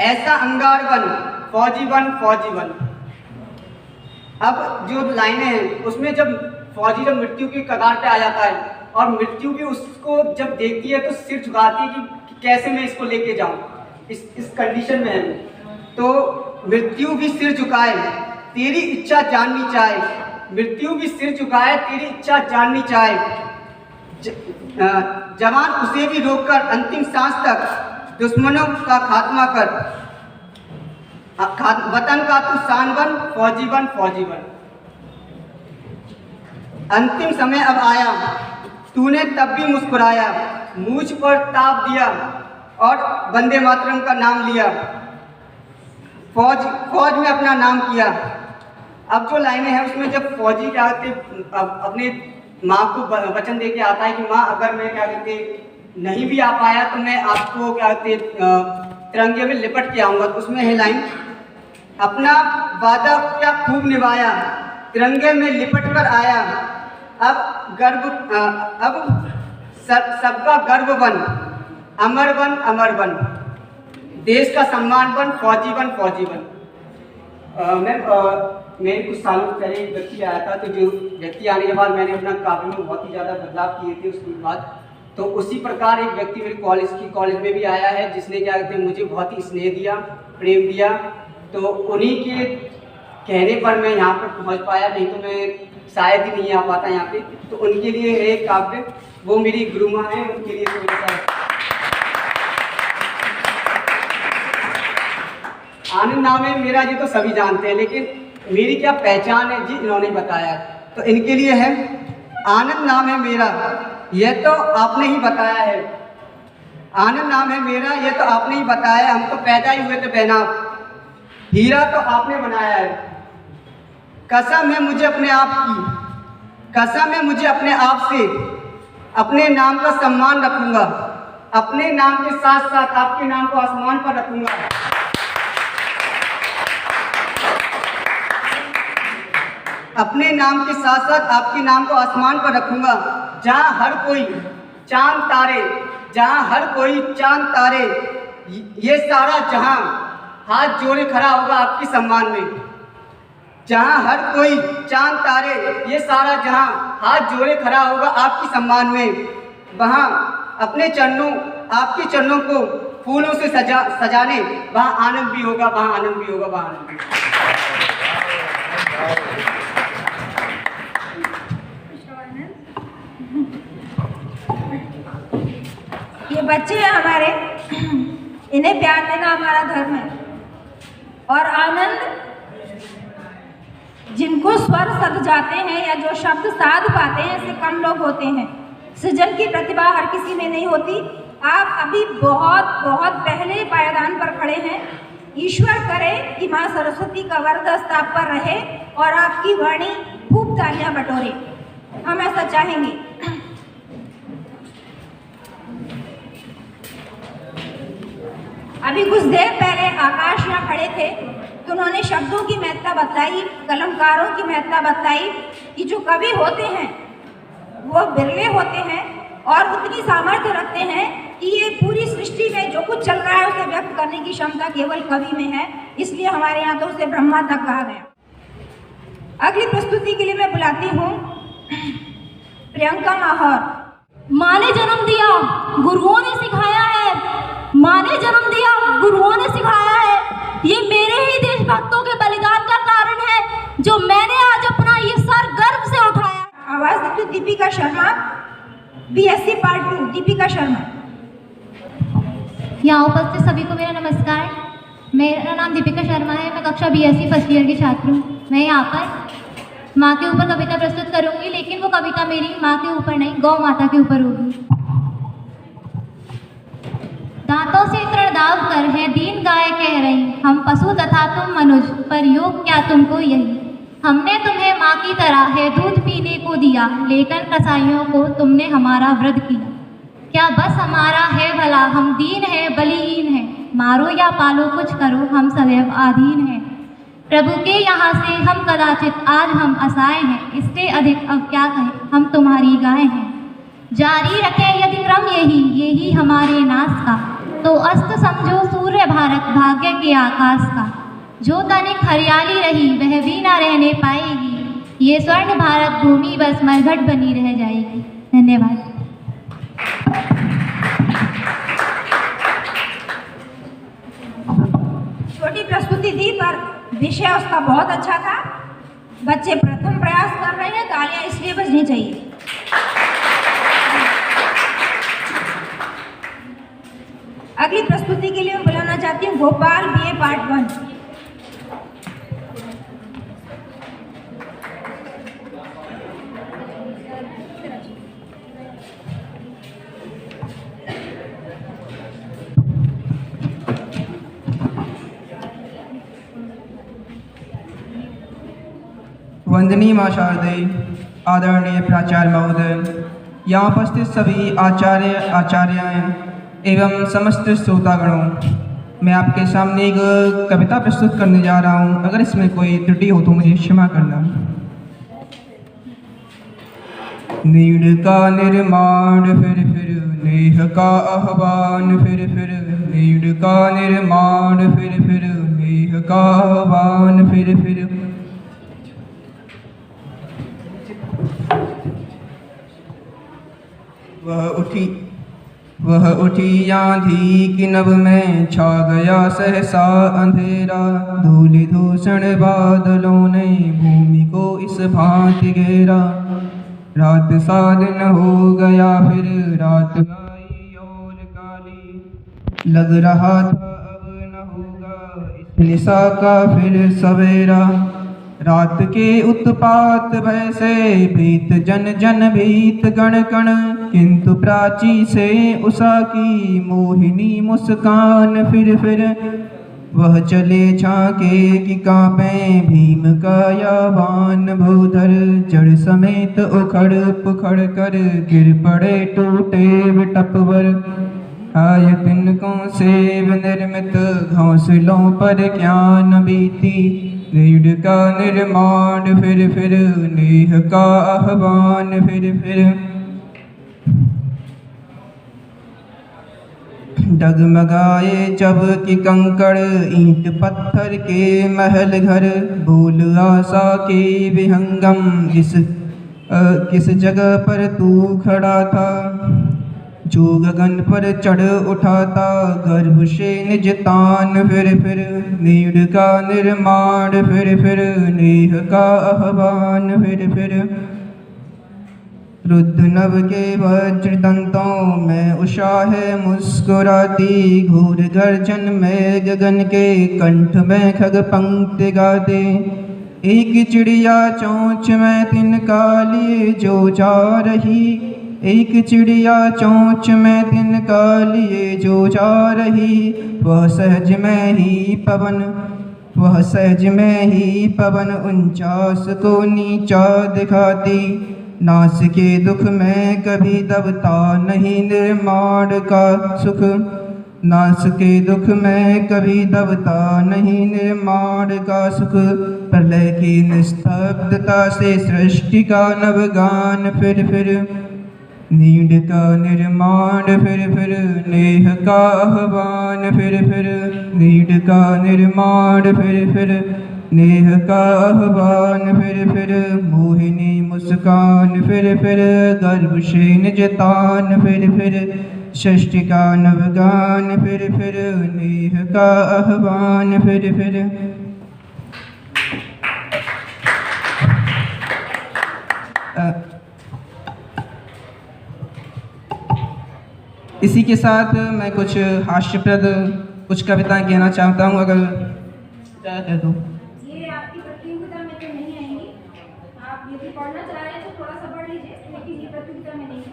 ऐसा अंगार बन, फौजी बन। अब जो लाइनें हैं उसमें जब फौजी जब मृत्यु की कगार पे आ जाता है और मृत्यु भी उसको जब देखती है तो सिर झुकाती है कि कैसे मैं इसको लेके जाऊं, इस कंडीशन में है। तो मृत्यु भी सिर झुकाए तेरी इच्छा जाननी चाहे, मृत्यु भी सिर झुकाए तेरी इच्छा जाननी चाहे। जवान उसे भी रोककर अंतिम सांस तक दुश्मनों का खात्मा कर। वतन का तू शान बन, फौजी बन। अंतिम समय अब आया, तूने तब भी मुस्कुराया, मुझ पर ताप दिया और वंदे मातरम का नाम लिया, फौज में अपना नाम किया। अब जो लाइनें हैं उसमें जब फौजी क्या होते अपने माँ को वचन दे के आता है कि माँ अगर मैं क्या कहते नहीं भी आ पाया तो मैं आपको क्या कहते तिरंगे में लिपट के आऊँगा। तो उसमें है लाइन, अपना वादा क्या खूब निभाया, तिरंगे में लिपट कर आया, अब सबका गर्व बन, अमर बन, अमर बन, देश का सम्मान बन, फौजी बन, फौजी बन। मेरे कुछ सालों पहले एक व्यक्ति आया था, तो जो व्यक्ति आने के बाद मैंने अपना काफ़ी में बहुत ही ज़्यादा बदलाव किए थे उसके बाद। तो उसी प्रकार एक व्यक्ति मेरे कॉलेज में भी आया है, जिसने क्या कहते हैं मुझे बहुत ही स्नेह दिया, प्रेम दिया। तो उन्हीं के कहने पर मैं यहाँ पर पहुँच पाया, नहीं तो मैं शायद ही नहीं आ पाता यहाँ पे। तो उनके लिए एक काव्य, वो मेरी गुरु माँ है, उनके लिए थोड़ा सा आनंद नाम है मेरा, जी तो सभी जानते हैं, लेकिन मेरी क्या पहचान है जी इन्होंने बताया। तो इनके लिए है, आनंद नाम है मेरा, यह तो आपने ही बताया है। आनंद नाम है मेरा, यह तो आपने ही बताया, हम तो पैदा ही हुए थे बेनाम, हीरा तो आपने बनाया है। कसम है मुझे अपने आप की, कसम है मुझे अपने आप से, अपने नाम का सम्मान रखूंगा, अपने नाम के साथ साथ आपके नाम को आसमान पर रखूंगा। अपने नाम के साथ साथ आपके नाम को आसमान पर रखूंगा, जहाँ हर कोई चांद तारे, जहाँ हर कोई चांद तारे, ये सारा जहां हाथ जोड़े खड़ा होगा आपके सम्मान में। जहाँ हर कोई चांद तारे, ये सारा जहां हाथ जोड़े खड़ा होगा आपके सम्मान में। वहाँ अपने चरणों, आपके चरणों को फूलों से सजाने, वहाँ आनंद भी होगा, वहाँ आनंद भी होगा, वहाँ आनंद भी होगा। ये बच्चे हैं हमारे, इन्हें प्यार देना हमारा धर्म है। और आनंद जिनको स्वर सद जाते हैं या जो शब्द साध पाते हैं, ऐसे कम लोग होते हैं। सृजन की प्रतिभा हर किसी में नहीं होती। आप अभी बहुत बहुत पहले पायदान पर खड़े हैं। ईश्वर करे कि माँ सरस्वती का वरदस्त आप पर रहे और आपकी वाणी खूब तालियां बटोरे, हम ऐसा चाहेंगे। अभी कुछ देर पहले आकाश यहाँ खड़े थे, तो उन्होंने शब्दों की महत्ता बताई, कलमकारों की महत्ता बताई कि जो कवि होते हैं वो बिरले होते हैं और उतनी सामर्थ्य रखते हैं कि ये पूरी सृष्टि में जो कुछ चल रहा है उसे व्यक्त करने की क्षमता केवल कवि में है। इसलिए हमारे यहाँ तो उसे ब्रह्मा तक कहा गया। अगली प्रस्तुति के लिए मैं बुलाती हूँ प्रियंका माहौर। माँ ने जन्म दिया, गुरुओं ने सिखाया है, माँ ने जन्म दिया, गुरुओं ने सिखाया है। ये मेरे ही देशभक्तों के बलिदान का कारण है जो मैंने आज अपना ये सर गर्व से उठाया। आवाज देती दीपिका शर्मा, BSc पार्ट 2। दीपिका शर्मा। यहाँ उपस्थित सभी को मेरा नमस्कार। मेरा नाम दीपिका शर्मा है, मैं कक्षा BSc फर्स्ट ईयर की छात्र हूँ। मैं यहाँ पर माँ के ऊपर कविता प्रस्तुत करूँगी, लेकिन वो कविता मेरी माँ के ऊपर नहीं, गौ माता के ऊपर होगी। दांतों से तृणदाव कर है दीन गाय कह रही, हम पशु तथा तुम मनुष्य, पर योग क्या तुमको यही। हमने तुम्हें माँ की तरह है दूध पीने को दिया, लेकिन कसाईयों को तुमने हमारा वृद्ध किया। क्या बस हमारा है भला, हम दीन है बलिहीन है, मारो या पालो कुछ करो, हम सदैव आधीन हैं। प्रभु के यहाँ से हम कदाचित आज हम असहाय हैं, इससे अधिक अब क्या कहें, हम तुम्हारी गाय हैं। जारी रखें यदि क्रम यही हमारे नाश का, तो अस्त समझो सूर्य भारत भाग्य के आकाश का। जो तनिक हरियाली रही वह भी ना रहने पाएगी, ये स्वर्ण भारत भूमि बस मरघट बनी रह जाएगी। धन्यवाद। छोटी प्रस्तुति दी पर विषय उसका बहुत अच्छा था। बच्चे प्रथम प्रयास कर रहे हैं, तालियां इसलिए बजनी चाहिए। अगली प्रस्तुति के लिए मैं बुलाना चाहती हूँ गोपाल BA पार्ट 1। वंदनीय माँ शारदे, आदरणीय प्राचार्य महोदय, यहाँ उपस्थित सभी आचार्याएँ एवं समस्त श्रोतागणों, मैं आपके सामने एक कविता प्रस्तुत करने जा रहा हूँ। अगर इसमें कोई त्रुटि हो तो मुझे क्षमा करना। नीड़ का निर्माण फिर नेह का आह्वान फिर नीड़ का निर्माण फिर नेह का आह्वान फिर वह उठी आंधी की नभ में छा गया सहसा अंधेरा, धूलि धूसण बादलों ने भूमि को इस भांति घेरा। रात सा दिन हो गया फिर रात आई और काली, लग रहा था अब न होगा इस निशा का फिर सवेरा। रात के उत्पात भय से भीत जन जन भीत गण कण, किंतु प्राची से उषा की मोहिनी मुस्कान फिर वह चले झांके कि कांपे भीम का यावान भूधर, जड़ समेत उखड़ पुखड़ कर गिर पड़े टूटे विटपवर। आय तिनकों से निर्मित घोंसलों पर क्या न बीती, नीड़ का निर्माण फिर नेह का आह्वान फिर डगमगाए जब कि कंकड़ ईंट पत्थर के महल घर, बोल आशा के विहंगम किस जगह पर तू खड़ा था, जो गगन पर चढ़ उठा था गर्भ से निज तान फिर नीड़ का निर्माण फिर नेह का आह्वान फिर रुद्ध नभ के वज्र दंतों में उषा है मुस्कुराती, घोर गर्जन में गगन के कंठ में खग पंक्ति गाते। एक चिड़िया चोंच में तिनका लिए जो जा रही, एक चिड़िया चोंच में तिनका लिए जो जा रही, वह सहज में ही पवन 49 को नीचा दिखाती। नास के दुख में कभी दबता नहीं निर्माण का सुख, नास के दुख में कभी दबता नहीं निर्माण का सुख। प्रलय की निस्तब्धता से सृष्टि का नवगान फिर नीड़ का निर्माण फिर नेह का आह्वान फिर नीड़ का निर्माण फिर नेह का आह्वान फिर मोहिनी मुस्कान फिर गर्भ से निज तान फिर सृष्टि का नवगान फिर नेह का आह्वान फिर इसी के साथ मैं कुछ हास्यप्रद कुछ कविताएं कहना चाहता हूँ। अगर कह दो। ये आपकी प्रतियोगिता में तो नहीं आएंगी, आप यदि पढ़ना चाह रहे हैं तो थोड़ा सा पढ़ लीजिए, लेकिन ये प्रतियोगिता में नहीं।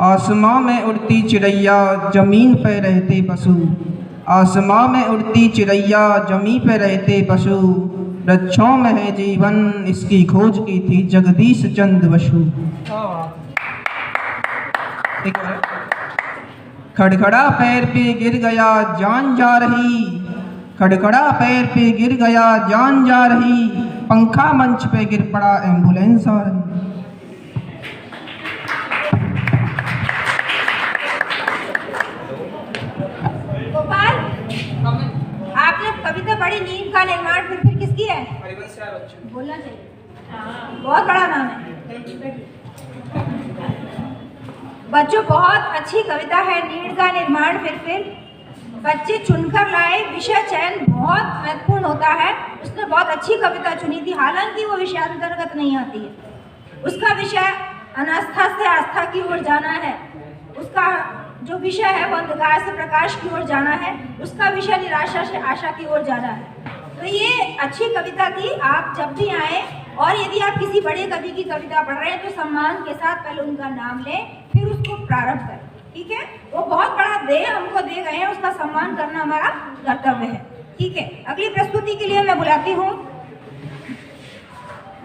आसमां में उड़ती चिड़ैया जमीन पे रहते पशु, आसमां में उड़ती चिड़ैया जमीन पे रहते पशु, वृक्षों में है जीवन इसकी खोज की थी जगदीश चंद्र बसु। खड़खड़ा पैर पे गिर गया जान जा रही, खड़खड़ा पैर पे गिर गया जान जा रही, पंखा मंच पे गिर पड़ा एम्बुलेंस आ रही। गोपाल, आपने कविता पढ़ी नीम का निर्माण फिर किसकी है? बोलना चाहिए, बहुत बड़ा नाम है। बच्चों, बहुत अच्छी कविता है नीड़ का निर्माण फिर बच्चे चुनकर लाए। विषय चयन बहुत महत्वपूर्ण होता है। उसने बहुत अच्छी कविता चुनी थी, हालांकि वो विषय अंतर्गत नहीं आती है। उसका विषय अनास्था से आस्था की ओर जाना है, उसका जो विषय है वो अंधकार से प्रकाश की ओर जाना है, उसका विषय निराशा से आशा की ओर जाना है। तो ये अच्छी कविता थी। आप जब भी आए और यदि आप किसी बड़े कवि की कविता पढ़ रहे हैं तो सम्मान के साथ पहले उनका नाम लें, फिर उसको प्रारंभ करें, ठीक है? वो बहुत बड़ा देह हमको दे गए हैं, उसका सम्मान करना हमारा कर्तव्य है। ठीक है, अगली प्रस्तुति के लिए मैं बुलाती हूँ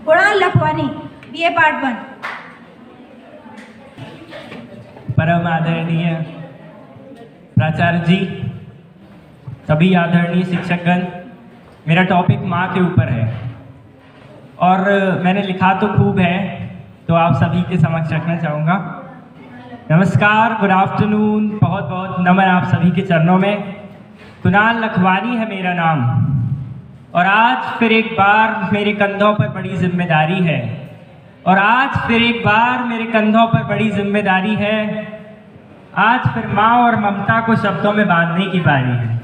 गुणाल लखवानी, BA पार्ट 1। परम आदरणीय प्राचार्य जी, सभी आदरणीय शिक्षकगण, मेरा टॉपिक माँ के ऊपर है और मैंने लिखा तो खूब है, तो आप सभी के समक्ष रखना चाहूँगा। नमस्कार, गुड आफ्टरनून, बहुत बहुत नमन आप सभी के चरणों में। कुणाल लखवानी है मेरा नाम और आज फिर एक बार मेरे कंधों पर बड़ी जिम्मेदारी है और आज फिर एक बार मेरे कंधों पर बड़ी जिम्मेदारी है। आज फिर माँ और ममता को शब्दों में बांधने की बारी है।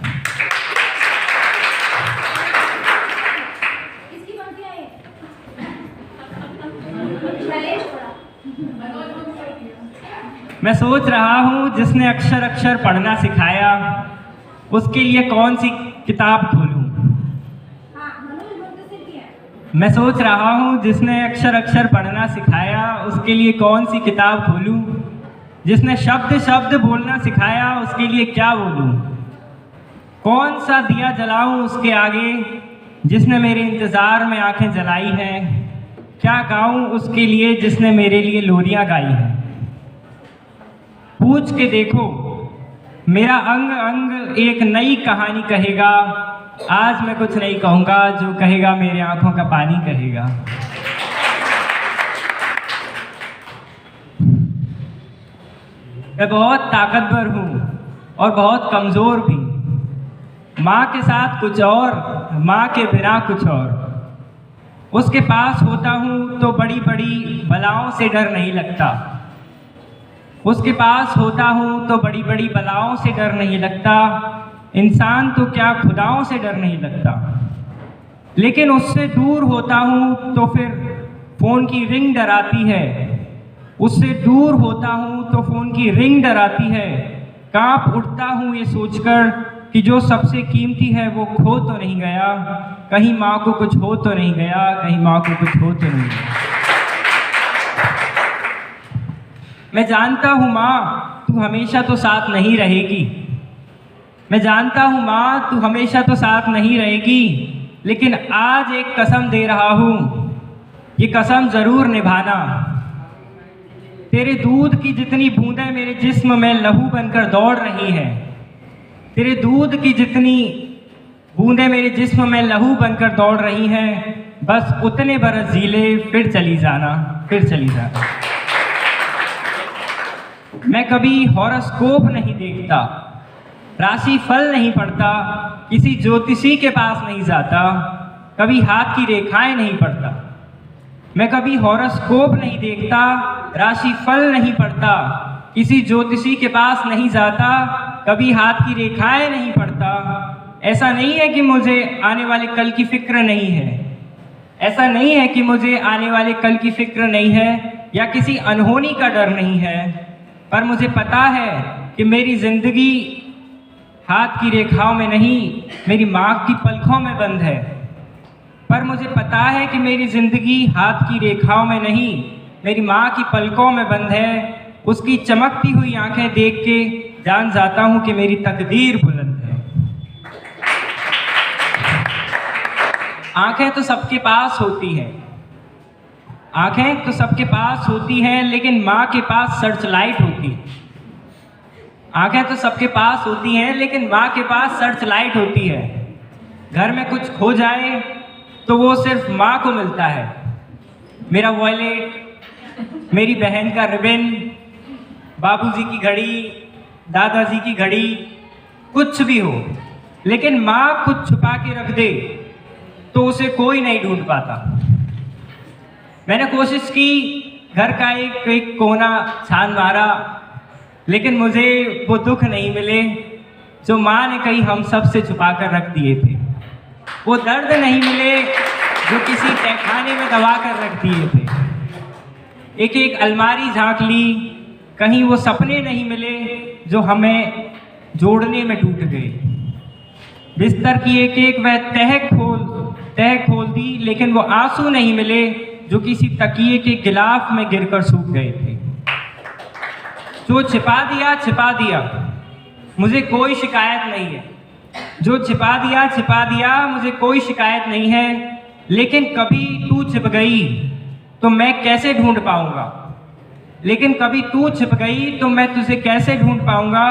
मैं सोच रहा हूँ जिसने अक्षर अक्षर पढ़ना सिखाया उसके लिए कौन सी किताब खोलूँ। मैं सोच रहा हूँ जिसने अक्षर अक्षर पढ़ना सिखाया उसके लिए कौन सी किताब खोलूँ। जिसने शब्द शब्द बोलना सिखाया उसके लिए क्या बोलूँ। कौन सा दिया जलाऊँ उसके आगे जिसने मेरे इंतज़ार में आंखें जलाई हैं। क्या गाऊँ उसके लिए जिसने मेरे लिए लोरियाँ गाई हैं। पूछ के देखो मेरा अंग अंग एक नई कहानी कहेगा। आज मैं कुछ नहीं कहूँगा, जो कहेगा मेरे आंखों का पानी कहेगा। मैं बहुत ताकतवर हूँ और बहुत कमज़ोर भी। माँ के साथ कुछ और, माँ के बिना कुछ और। उसके पास होता हूँ तो बड़ी बड़ी बलाओं से डर नहीं लगता। उसके पास होता हूँ तो बड़ी बड़ी बलाओं से डर नहीं लगता। इंसान तो क्या खुदाओं से डर नहीं लगता। लेकिन उससे दूर होता हूँ तो फिर फ़ोन की रिंग डराती है। उससे दूर होता हूँ तो फ़ोन की रिंग डराती है। कांप उठता हूँ ये सोचकर कि जो सबसे कीमती है वो खो तो नहीं गया। कहीं माँ को कुछ हो तो नहीं गया, कहीं माँ को कुछ हो तो नहीं गया। मैं जानता हूँ माँ तू हमेशा तो साथ नहीं रहेगी। मैं जानता हूँ माँ तू हमेशा तो साथ नहीं रहेगी। लेकिन आज एक कसम दे रहा हूँ, ये कसम ज़रूर निभाना। तेरे दूध की जितनी बूंदें मेरे जिस्म में लहू बनकर दौड़ रही हैं, तेरे दूध की जितनी बूंदें मेरे जिस्म में लहू बनकर दौड़ रही हैं, बस उतने बरस जी ले, फिर चली जाना, फिर चली जाना। मैं कभी हॉरोस्कोप नहीं देखता, राशि फल नहीं पढ़ता, किसी ज्योतिषी के पास नहीं जाता, कभी हाथ की रेखाएं नहीं पढ़ता। मैं कभी हॉरोस्कोप नहीं देखता, राशि फल नहीं पढ़ता, किसी ज्योतिषी के पास नहीं जाता, कभी हाथ की रेखाएं नहीं पढ़ता। ऐसा नहीं है कि मुझे आने वाले कल की फिक्र नहीं है। ऐसा नहीं है कि मुझे आने वाले कल की फिक्र नहीं है या किसी अनहोनी का डर नहीं है। पर मुझे पता है कि मेरी ज़िंदगी हाथ की रेखाओं में नहीं, मेरी माँ की पलकों में बंद है। पर मुझे पता है कि मेरी ज़िंदगी हाथ की रेखाओं में नहीं, मेरी माँ की पलकों में बंद है। उसकी चमकती हुई आंखें देख के जान जाता हूँ कि मेरी तकदीर बुलंद है। आंखें तो सबके पास होती हैं, आंखें तो सबके पास होती हैं, लेकिन माँ के पास सर्च लाइट होती है। आंखें तो सबके पास होती हैं, लेकिन माँ के पास सर्च लाइट होती है। घर में कुछ खो जाए तो वो सिर्फ माँ को मिलता है। मेरा वॉलेट, मेरी बहन का रिबन, बाबूजी की घड़ी, दादाजी की घड़ी, कुछ भी हो, लेकिन माँ कुछ छुपा के रख दे तो उसे कोई नहीं ढूंढ पाता। मैंने कोशिश की, घर का एक कोना छान मारा, लेकिन मुझे वो दुख नहीं मिले जो माँ ने कहीं हम सब से छुपा कर रख दिए थे। वो दर्द नहीं मिले जो किसी तहखाने में दबा कर रख दिए थे। एक एक अलमारी झांक ली, कहीं वो सपने नहीं मिले जो हमें जोड़ने में टूट गए। बिस्तर की एक एक वह तह खोल दी, लेकिन वो आंसू नहीं मिले जो किसी तकिए के गिलाफ में गिरकर सूख गए थे। जो छिपा दिया, मुझे कोई शिकायत नहीं है। जो छिपा दिया, मुझे कोई शिकायत नहीं है, लेकिन कभी तू छिप गई तो मैं कैसे ढूंढ पाऊंगा, लेकिन कभी तू छिप गई तो मैं तुझे कैसे ढूंढ पाऊंगा।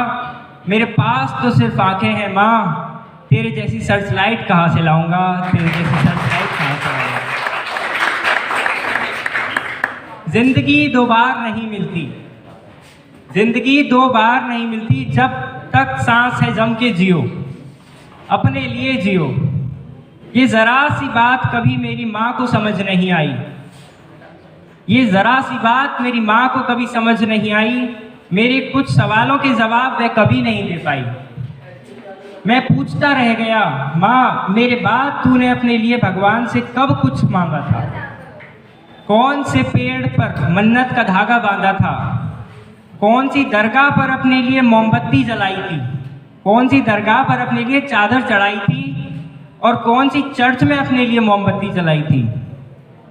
मेरे पास तो सिर्फ आंखें हैं माँ, तेरे जैसी सर्च लाइट कहाँ से लाऊंगा, तेरे जैसी सर्च लाइट कहाँ से लाऊंगा। जिंदगी दो बार नहीं मिलती, जिंदगी दो बार नहीं मिलती, जब तक सांस है जम के जियो, अपने लिए जियो। ये ज़रा सी बात कभी मेरी माँ को समझ नहीं आई, ये ज़रा सी बात मेरी माँ को कभी समझ नहीं आई। मेरे कुछ सवालों के जवाब वह कभी नहीं दे पाई। मैं पूछता रह गया, माँ मेरे बाद तूने अपने लिए भगवान से कब कुछ मांगा था, कौन से पेड़ पर मन्नत का धागा बांधा था, कौन सी दरगाह पर अपने लिए मोमबत्ती जलाई थी, कौन सी दरगाह पर अपने लिए चादर चढ़ाई थी, और कौन सी चर्च में अपने लिए मोमबत्ती जलाई थी,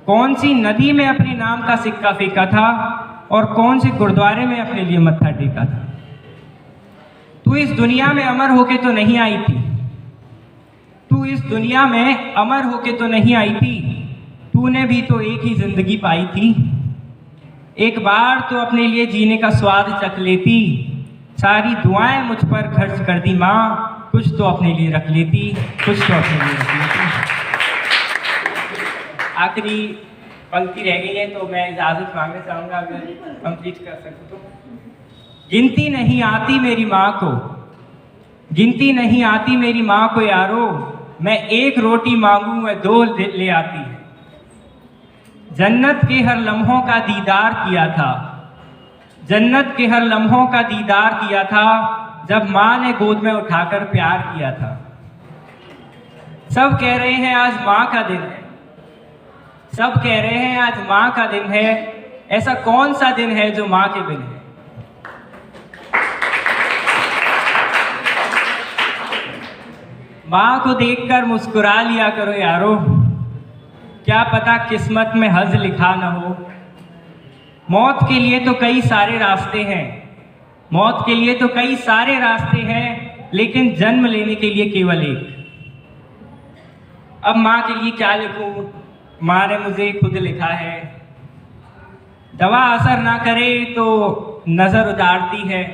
कौन सी नदी में अपने नाम का सिक्का फेंका था, और कौन से गुरुद्वारे में अपने लिए मत्था टेका था। तू इस दुनिया में अमर होके तो नहीं आई थी, तू इस दुनिया में अमर होके तो नहीं आई थी, तूने भी तो एक ही जिंदगी पाई थी। एक बार तो अपने लिए जीने का स्वाद चख लेती, सारी दुआएं मुझ पर खर्च कर दी माँ, कुछ तो अपने लिए रख लेती, कुछ तो अपने लिए रख लेती। आखिरी पंक्ति रह गई है तो मैं इजाज़त मांगना चाहूँगा, अगर कंप्लीट कर सकूँ तो। गिनती नहीं आती मेरी माँ को, गिनती नहीं आती मेरी माँ को यारो, मैं एक रोटी मांगूँ वह दो ले आती है। जन्नत के हर लम्हों का दीदार किया था, जन्नत के हर लम्हों का दीदार किया था, जब माँ ने गोद में उठाकर प्यार किया था। सब कह रहे हैं आज माँ का दिन है, सब कह रहे हैं आज माँ का दिन है, ऐसा कौन सा दिन है जो माँ के बिन है। माँ को देखकर मुस्कुरा लिया करो यारो, क्या पता किस्मत में हज लिखा न हो। मौत के लिए तो कई सारे रास्ते हैं, मौत के लिए तो कई सारे रास्ते हैं, लेकिन जन्म लेने के लिए केवल एक। अब माँ के लिए क्या लिखूं, माँ ने मुझे खुद लिखा है। दवा असर ना करे तो नज़र उतारती है,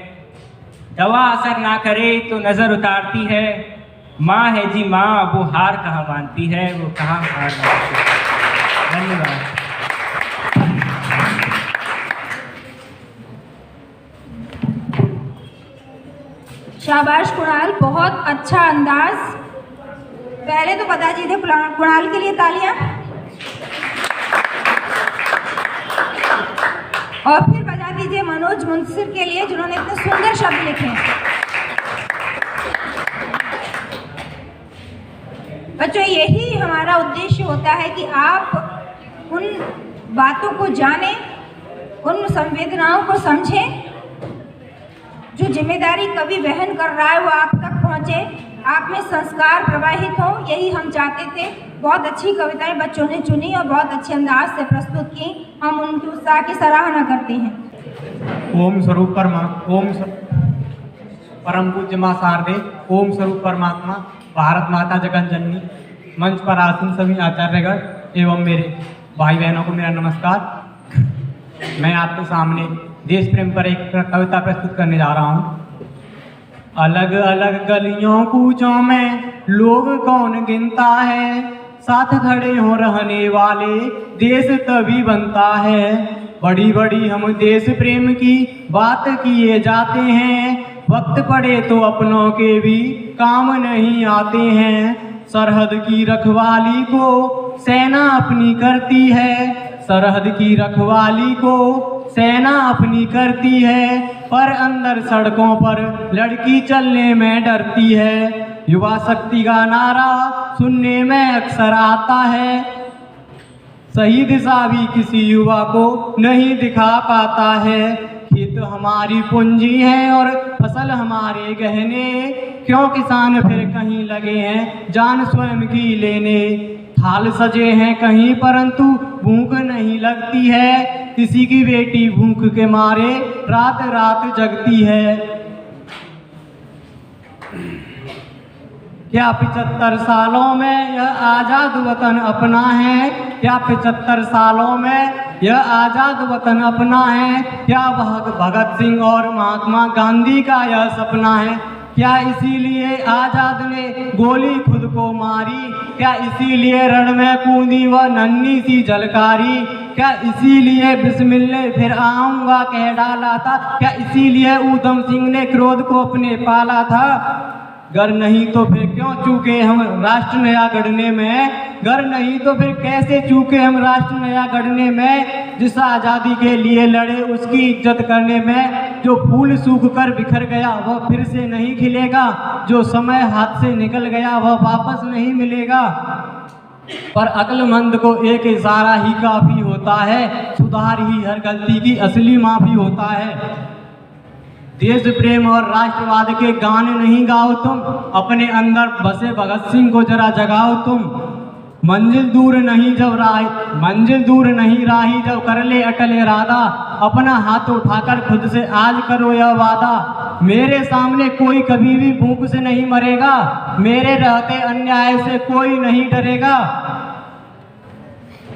दवा असर ना करे तो नज़र उतारती है। माँ है जी माँ, वो हार कहाँ मानती है, वो कहाँ हार मानती है। धन्यवाद। शाबाश कुणाल, बहुत अच्छा अंदाज। पहले तो बता दीजिए कुणाल के लिए तालियां, और फिर बजा दीजिए मनोज मुंसिर के लिए जिन्होंने इतने सुंदर शब्द लिखे हैं। बच्चों, यही हमारा उद्देश्य होता है कि आप उन बातों को जानें, उन संवेदनाओं को समझें, जो जिम्मेदारी कभी वहन कर रहा है वो आप तक पहुँचे, आप में संस्कार प्रवाहित हो, यही हम चाहते थे। बहुत अच्छी कविताएं बच्चों ने चुनी और बहुत अच्छे अंदाज से प्रस्तुत की, हम उनके उत्साह की सराहना करते हैं। ओम स्वरूप परम पूज्य माँ शारदे, ओम स्वरूप परमात्मा, भारत माता जगत जननी, मंच पर आसीन सभी आचार्यगण एवं मेरे भाई बहनों को मेरा नमस्कार। मैं आपके सामने देश प्रेम पर एक कविता प्रस्तुत करने जा रहा हूँ। अलग अलग गलियों कूचों में लोग कौन गिनता है, साथ खड़े हो रहने वाले देश तभी बनता है। बड़ी बड़ी हम देश प्रेम की बात किए जाते हैं, वक्त पड़े तो अपनों के भी काम नहीं आते हैं। सरहद की रखवाली को सेना अपनी करती है, सरहद की रखवाली को सेना अपनी करती है, पर अंदर सड़कों पर लड़की चलने में डरती है। युवा शक्ति का नारा सुनने में अक्सर आता है, सही दिशा भी किसी युवा को नहीं दिखा पाता है। खेत हमारी पूंजी है और फसल हमारे गहने, क्यों किसान फिर कहीं लगे हैं जान स्वयं की लेने। थाल सजे हैं कहीं परंतु भूख नहीं लगती है, किसी की बेटी भूख के मारे रात रात जगती है। क्या 75 सालों में यह आज़ाद वतन अपना है? क्या 75 सालों में यह आज़ाद वतन अपना है? क्या भगत सिंह और महात्मा गांधी का यह सपना है? क्या इसीलिए आज़ाद ने गोली खुद को मारी? क्या इसीलिए रण में कूदी वह नन्ही सी झलकारी? क्या इसीलिए बिस्मिल्लाह फिर आऊँगा कह डाला था? क्या इसीलिए ऊधम सिंह ने क्रोध को अपने पाला था? गर नहीं तो फिर क्यों चूके हम राष्ट्र नया गढ़ने में? गर नहीं तो फिर कैसे चूके हम राष्ट्र नया गढ़ने में? जिस आज़ादी के लिए लड़े उसकी इज्जत करने में। जो फूल सूख कर बिखर गया वह फिर से नहीं खिलेगा, जो समय हाथ से निकल गया वह वापस नहीं मिलेगा। पर अक्लमंद को एक इशारा ही काफ़ी होता है, सुधार ही हर गलती की असली माफ़ी होता है। देश प्रेम और राष्ट्रवाद के गाने नहीं गाओ तुम, अपने अंदर बसे भगत सिंह को जरा जगाओ तुम। मंजिल दूर नहीं राही जब कर ले अटल इरादा, अपना हाथ उठाकर खुद से आज करो यह वादा। मेरे सामने कोई कभी भी भूख से नहीं मरेगा, मेरे रहते अन्याय से कोई नहीं डरेगा।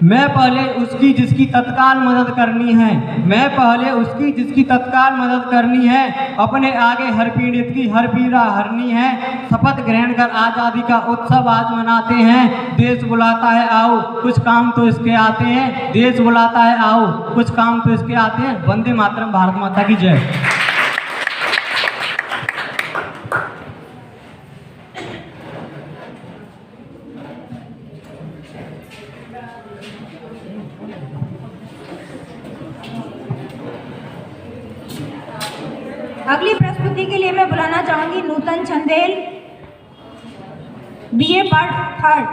मैं पहले उसकी जिसकी तत्काल मदद करनी है, मैं पहले उसकी जिसकी तत्काल मदद करनी है। अपने आगे हर पीड़ित की हर पीड़ा हरनी है। शपथ ग्रहण कर आज़ादी का उत्सव आज मनाते हैं। देश बुलाता है आओ कुछ काम तो इसके आते हैं, देश बुलाता है आओ कुछ काम तो इसके आते हैं। वंदे मातरम, भारत माता की जय। अगली प्रस्तुति के लिए मैं बुलाना चाहूंगी नूतन चंदेल, BA पार्ट 3।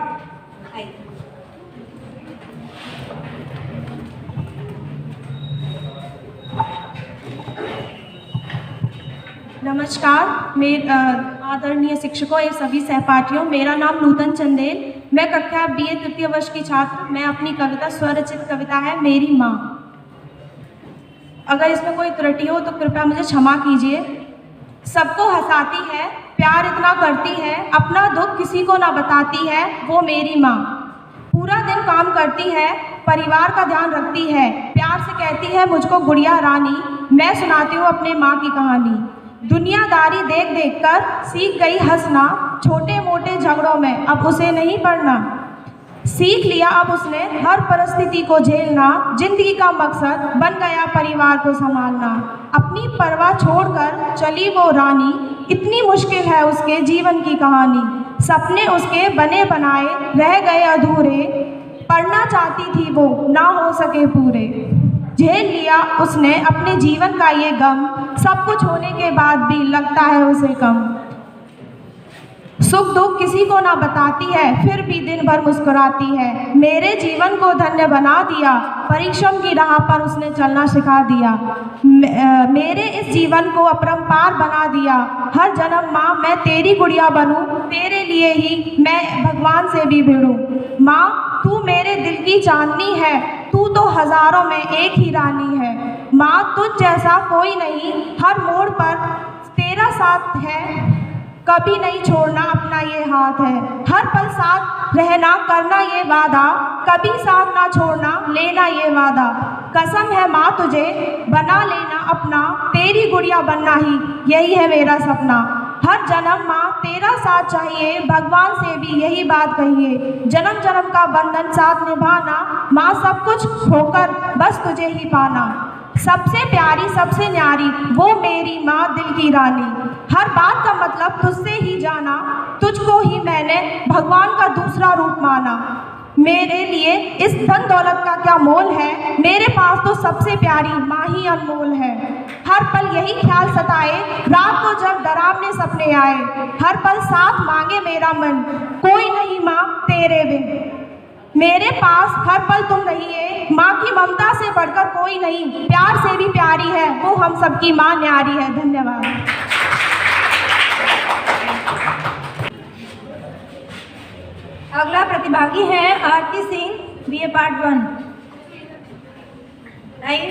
नमस्कार, मेरे आदरणीय शिक्षकों एवं सभी सहपाठियों, मेरा नाम नूतन चंदेल, मैं कक्षा BA तृतीय वर्ष की छात्र। मैं अपनी कविता स्वरचित कविता है मेरी माँ। अगर इसमें कोई त्रुटि हो तो कृपया मुझे क्षमा कीजिए। सबको हंसाती है, प्यार इतना करती है, अपना दुख किसी को ना बताती है, वो मेरी माँ। पूरा दिन काम करती है, परिवार का ध्यान रखती है, प्यार से कहती है मुझको गुड़िया रानी। मैं सुनाती हूँ अपने माँ की कहानी। दुनियादारी देख देख कर सीख गई हंसना, छोटे मोटे झगड़ों में अब उसे नहीं पड़ना। सीख लिया अब उसने हर परिस्थिति को झेलना, जिंदगी का मकसद बन गया परिवार को संभालना। अपनी परवाह छोड़कर चली वो रानी, इतनी मुश्किल है उसके जीवन की कहानी। सपने उसके बने बनाए रह गए अधूरे, पढ़ना चाहती थी वो ना हो सके पूरे। झेल लिया उसने अपने जीवन का ये गम, सब कुछ होने के बाद भी लगता है उसे कम। सुख दुख किसी को ना बताती है, फिर भी दिन भर मुस्कुराती है। मेरे जीवन को धन्य बना दिया, परिश्रम की राह पर उसने चलना सिखा दिया। मेरे इस जीवन को अपरंपार बना दिया। हर जन्म माँ मैं तेरी गुड़िया बनूं, तेरे लिए ही मैं भगवान से भी भिड़ूं। माँ तू मेरे दिल की चांदनी है, तू तो हजारों में एक ही रानी है। माँ तुझ जैसा कोई नहीं, हर मोड़ पर तेरा साथ है, कभी नहीं छोड़ना अपना ये हाथ है। हर पल साथ रहना करना ये वादा, कभी साथ ना छोड़ना लेना ये वादा। कसम है माँ तुझे बना लेना अपना, तेरी गुड़िया बनना ही यही है मेरा सपना। हर जन्म माँ तेरा साथ चाहिए, भगवान से भी यही बात कहिए। जन्म जन्म का बंधन साथ निभाना, माँ सब कुछ होकर बस तुझे ही पाना। सबसे प्यारी सबसे न्यारी वो मेरी माँ दिल की रानी। हर बात का मतलब तुझसे ही जाना, तुझको ही मैंने भगवान का दूसरा रूप माना। मेरे लिए इस धन दौलत का क्या मोल है, मेरे पास तो सबसे प्यारी माँ ही अनमोल है। हर पल यही ख्याल सताए, रात को जब डरावने सपने आए, हर पल साथ मांगे मेरा मन, कोई नहीं माँ तेरे बिन। मेरे पास हर पल तुम रहिए, माँ की ममता से बढ़कर कोई नहीं, प्यार से भी प्यारी है वो हम सबकी माँ न्यारी है। धन्यवाद। अगला प्रतिभागी है आरती सिंह, BA पार्ट 1। आइए।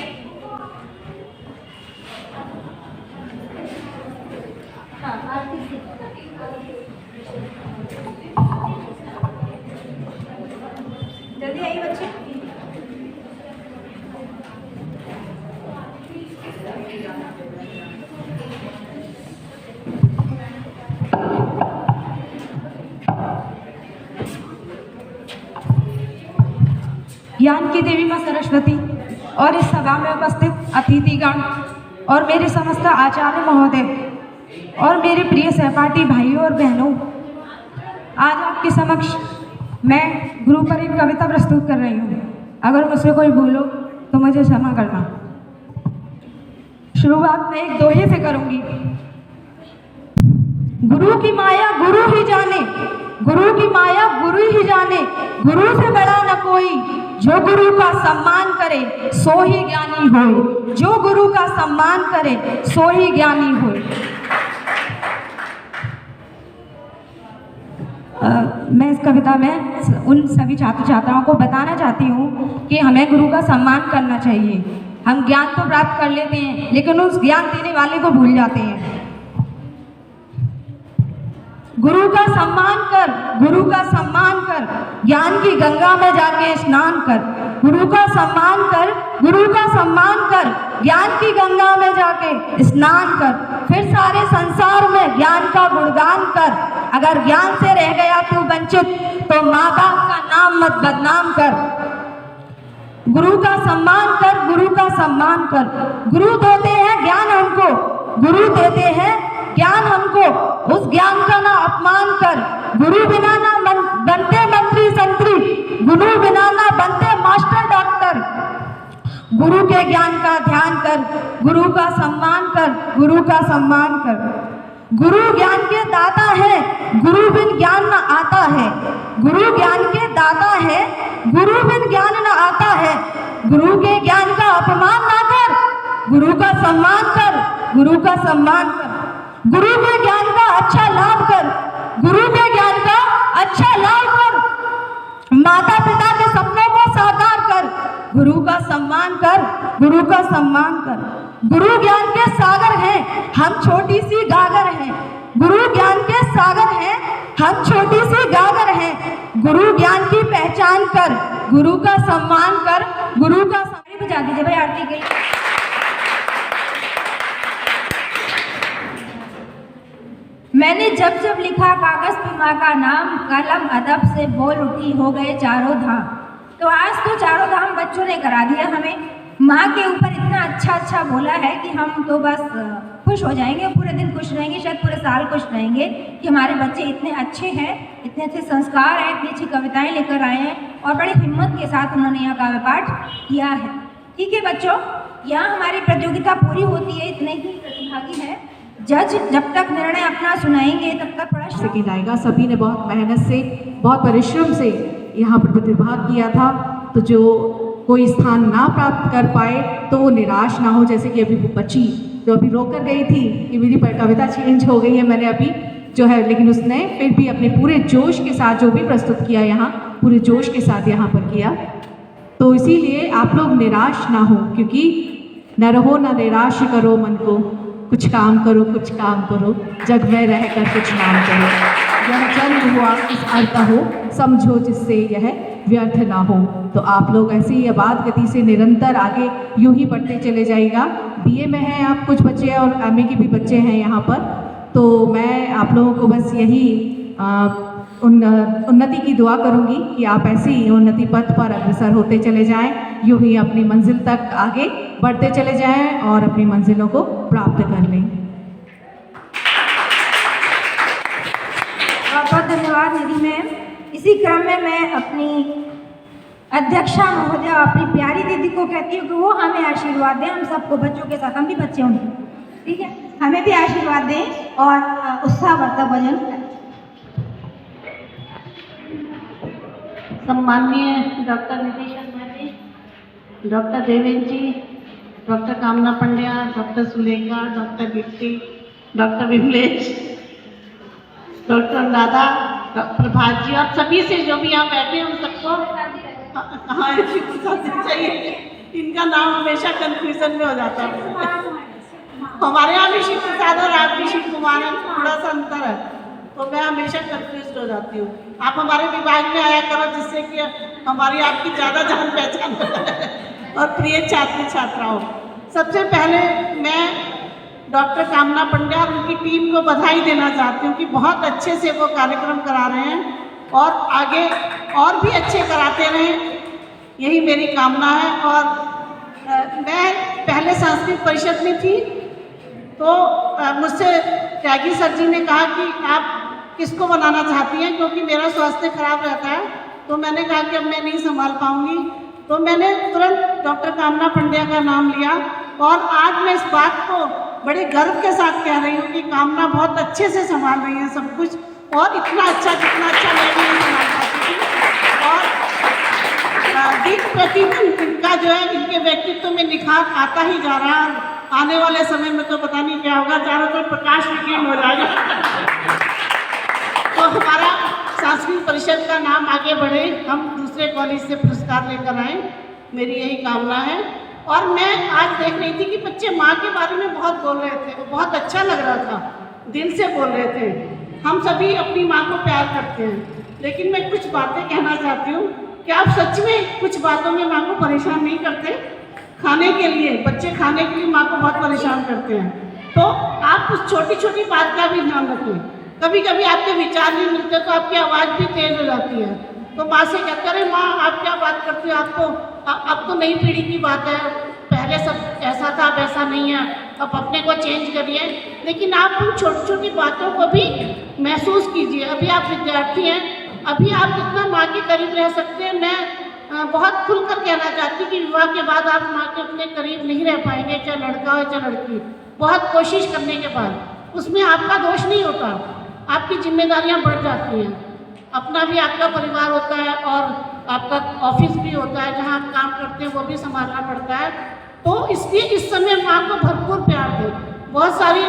ज्ञान की देवी माँ सरस्वती और इस सभा में उपस्थित अतिथिगण और मेरे समस्त आचार्य महोदय और मेरे प्रिय सहपाठी भाइयों और बहनों, आज आपके समक्ष मैं गुरु पर एक कविता प्रस्तुत कर रही हूँ। अगर मुझसे कोई भूल हो तो मुझे क्षमा करना। शुरुआत मैं एक दोहे से करूँगी। गुरु की माया गुरु ही जाने, गुरु की माया गुरु ही जाने, गुरु से बड़ा न कोई, जो गुरु का सम्मान करे सो ही ज्ञानी होए, जो गुरु का सम्मान करे सो ही ज्ञानी होए। मैं इस कविता में उन सभी छात्र छात्राओं को बताना चाहती हूँ कि हमें गुरु का सम्मान करना चाहिए। हम ज्ञान तो प्राप्त कर लेते हैं लेकिन उस ज्ञान देने वाले को भूल जाते हैं। गुरु का सम्मान कर, गुरु का सम्मान कर, ज्ञान की गंगा में जाके स्नान कर। गुरु का सम्मान कर, गुरु का सम्मान कर, ज्ञान की गंगा में जाके स्नान कर। फिर सारे संसार में ज्ञान का गुणगान कर। अगर ज्ञान से रह गया तू वंचित तो माँ बाप का नाम मत बदनाम कर। गुरु का सम्मान कर, गुरु का सम्मान कर। गुरु देते हैं ज्ञान हमको, गुरु देते हैं ज्ञान हमको, उस ज्ञान का ना अपमान कर। गुरु बिना ना बनते मंत्री संतरी, गुरु बिना ना बनते मास्टर डॉक्टर। गुरु के ज्ञान का ध्यान कर, गुरु का सम्मान कर, गुरु का सम्मान कर। गुरु ज्ञान के दाता है, गुरु बिन ज्ञान न आता है। गुरु ज्ञान के दाता है, गुरु बिन ज्ञान न आता है। गुरु के ज्ञान का अपमान ना कर, गुरु का सम्मान कर, गुरु का सम्मान कर। गुरु के ज्ञान का अच्छा लाभ कर, गुरु के ज्ञान का अच्छा लाभ कर। माता पिता के सपनों को साकार कर, गुरु का सम्मान कर, गुरु का सम्मान कर। गुरु ज्ञान के सागर हैं, हम छोटी सी गागर हैं। गुरु ज्ञान के सागर हैं, हम छोटी सी गागर हैं। गुरु ज्ञान की पहचान कर, गुरु का सम्मान कर, गुरु का सम्मान। बजा दीजिए भाई आरती के लिए। मैंने जब जब लिखा कागज पे माँ का नाम, कलम अदब से बोल उठी हो गए चारों धाम। तो आज तो चारों धाम बच्चों ने करा दिया हमें। माँ के ऊपर इतना अच्छा बोला है कि हम तो बस खुश हो जाएंगे, पूरे दिन खुश रहेंगे, शायद पूरे साल खुश रहेंगे कि हमारे बच्चे इतने अच्छे हैं, इतने अच्छे संस्कार हैं, इतनी अच्छी कविताएं लेकर आए हैं और बड़ी हिम्मत के साथ उन्होंने यहाँ काव्य पाठ किया है। ठीक है बच्चों, यहाँ हमारी प्रतियोगिता पूरी होती है, इतने ही प्रतिभागी हैं। जज जब तक निर्णय अपना सुनाएंगे तब तक पढ़ा सेकेंड आएगा। सभी ने बहुत मेहनत से, बहुत परिश्रम से यहाँ पर प्रतिभाग किया था। तो जो कोई स्थान ना प्राप्त कर पाए तो वो निराश ना हो। जैसे कि अभी वो बच्ची जो अभी रोक कर गई थी कि मेरी कविता चेंज हो गई है, मैंने अभी जो है, लेकिन उसने फिर भी अपने पूरे जोश के साथ जो भी प्रस्तुत किया यहाँ, पूरे जोश के साथ यहाँ पर किया। तो इसीलिए आप लोग निराश ना हो, क्योंकि न रहो न निराश करो मन को, कुछ काम करो, कुछ काम करो, जग में रहकर कुछ नाम करो। यह जन्म हुआ इस अर्थ हो, समझो जिससे यह व्यर्थ ना हो। तो आप लोग ऐसे ही आबाद गति से निरंतर आगे यूं ही बढ़ते चले जाइएगा। बीए में हैं आप कुछ बच्चे और एमए के भी बच्चे हैं यहाँ पर। तो मैं आप लोगों को बस यही उन्नति की दुआ करूँगी कि आप ऐसे ही उन्नति पथ पर अग्रसर होते चले जाएं, यूं ही अपनी मंजिल तक आगे बढ़ते चले जाएं और अपनी मंजिलों को प्राप्त कर लें। बहुत बहुत धन्यवाद निधि मैम। इसी क्रम में मैं अपनी अध्यक्षा महोदय, अपनी प्यारी दीदी को कहती हूँ कि वो हमें आशीर्वाद दें, हम सबको, बच्चों के साथ, हम भी बच्चे होंगे, ठीक है, हमें भी आशीर्वाद दें और उत्साहवर्धक भजन करें। सम्माननीय डॉक्टर निधि शर्मा जी, डॉक्टर देवेंद्र जी, डॉक्टर कामना पंड्या, डॉक्टर सुलेखा, डॉक्टर गिट्टी, डॉक्टर विमलेश, डॉक्टर अनुराधा, प्रभात जी और सभी से जो भी यहाँ बैठे हैं, उन सबको हाँ चाहिए। इनका नाम हमेशा कंफ्यूजन में हो जाता है। हमारे यहाँ भी शिव प्रसाद और आप भी शिव कुमार हैं, थोड़ा सा अंतर है, तो मैं हमेशा कंफ्यूज हो जाती हूँ। आप हमारे विभाग में आया करो जिससे कि हमारी आपकी ज़्यादा जान पहचान हो और प्रिय छात्र छात्राओं, सबसे पहले मैं डॉक्टर कामना पंड्या और उनकी टीम को बधाई देना चाहती हूँ कि बहुत अच्छे से वो कार्यक्रम करा रहे हैं और आगे और भी अच्छे कराते रहें, यही मेरी कामना है। और मैं पहले सांस्कृतिक परिषद में थी तो मुझसे त्यागी सर जी ने कहा कि आप किसको बनाना चाहती हैं, क्योंकि मेरा स्वास्थ्य खराब रहता है। तो मैंने कहा कि अब मैं नहीं संभाल पाऊंगी, तो मैंने तुरंत डॉक्टर कामना पंड्या का नाम लिया और आज मैं इस बात को बड़े गर्व के साथ कह रही हूँ कि कामना बहुत अच्छे से संभाल रही है सब कुछ, और इतना अच्छा जितना अच्छा मैं भी नहीं संभाल पाती थी। और दिन प्रतिदिन इनका जो है इनके व्यक्तित्व में निखार आता ही जा रहा है। आने वाले समय में तो पता नहीं क्या होगा, चारों तरफ प्रकाश विकीर्ण हो जाएगा। तो हमारा सांस्कृतिक परिषद का नाम आगे बढ़े, हम दूसरे कॉलेज से पुरस्कार लेकर आए, मेरी यही कामना है। और मैं आज देख रही थी कि बच्चे माँ के बारे में बहुत बोल रहे थे, बहुत अच्छा लग रहा था, दिल से बोल रहे थे। हम सभी अपनी माँ को प्यार करते हैं, लेकिन मैं कुछ बातें कहना चाहती हूँ कि आप सच में कुछ बातों में माँ को परेशान नहीं करते? खाने के लिए, बच्चे खाने के लिए माँ को बहुत परेशान करते हैं, तो आप उस छोटी छोटी बात का भी ध्यान रखें। कभी कभी आपके विचार नहीं मिलते तो आपकी आवाज़ भी तेज हो जाती है, तो माँ से कहते अरे माँ आप क्या बात करते हो, आपको अब तो नई पीढ़ी की बात है, पहले सब ऐसा था अब ऐसा नहीं है, अब अपने को चेंज करिए। लेकिन आप उन छोटी छोटी बातों को भी महसूस कीजिए। अभी आप विद्यार्थी हैं, अभी आप जितना माँ के करीब रह सकते हैं, मैं बहुत खुलकर कहना चाहती हूँ कि विवाह के बाद आप माँ के उतने करीब नहीं रह पाएंगे, चाहे लड़का हो चाहे लड़की। बहुत कोशिश करने के बाद उसमें आपका दोष नहीं होता, आपकी जिम्मेदारियाँ बढ़ जाती हैं। अपना भी आपका परिवार होता है और आपका ऑफिस भी होता है, जहाँ आप काम करते हैं वो भी संभालना पड़ता है। तो इसलिए इस समय माँ को भरपूर प्यार दें। बहुत सारी,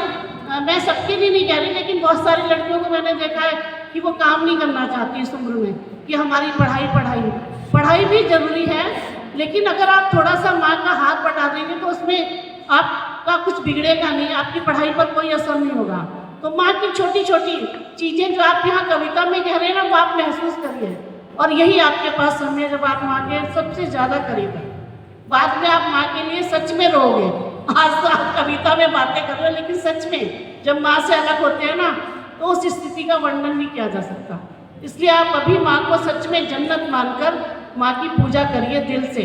मैं सबके लिए नहीं कह रही, लेकिन बहुत सारी लड़कियों को मैंने देखा है कि वो काम नहीं करना चाहती इस उम्र में, कि हमारी पढ़ाई भी ज़रूरी है, लेकिन अगर आप थोड़ा सा माँ का हाथ बटा देंगे तो उसमें आपका कुछ बिगड़ेगा नहीं, आपकी पढ़ाई पर कोई असर नहीं होगा। तो माँ की छोटी छोटी चीज़ें जो आप यहाँ कविता में कह रहे हैं ना, वो आप महसूस करिए, और यही आपके पास समय जब आप माँ के सबसे ज़्यादा करीब है। बाद में आप माँ के लिए सच में रोओगे। आज तो आप कविता में बातें कर रहे हो, लेकिन सच में जब माँ से अलग होते हैं ना, तो उस स्थिति का वर्णन नहीं किया जा सकता। इसलिए आप अभी माँ को सच में जन्नत मानकर माँ की पूजा करिए दिल से।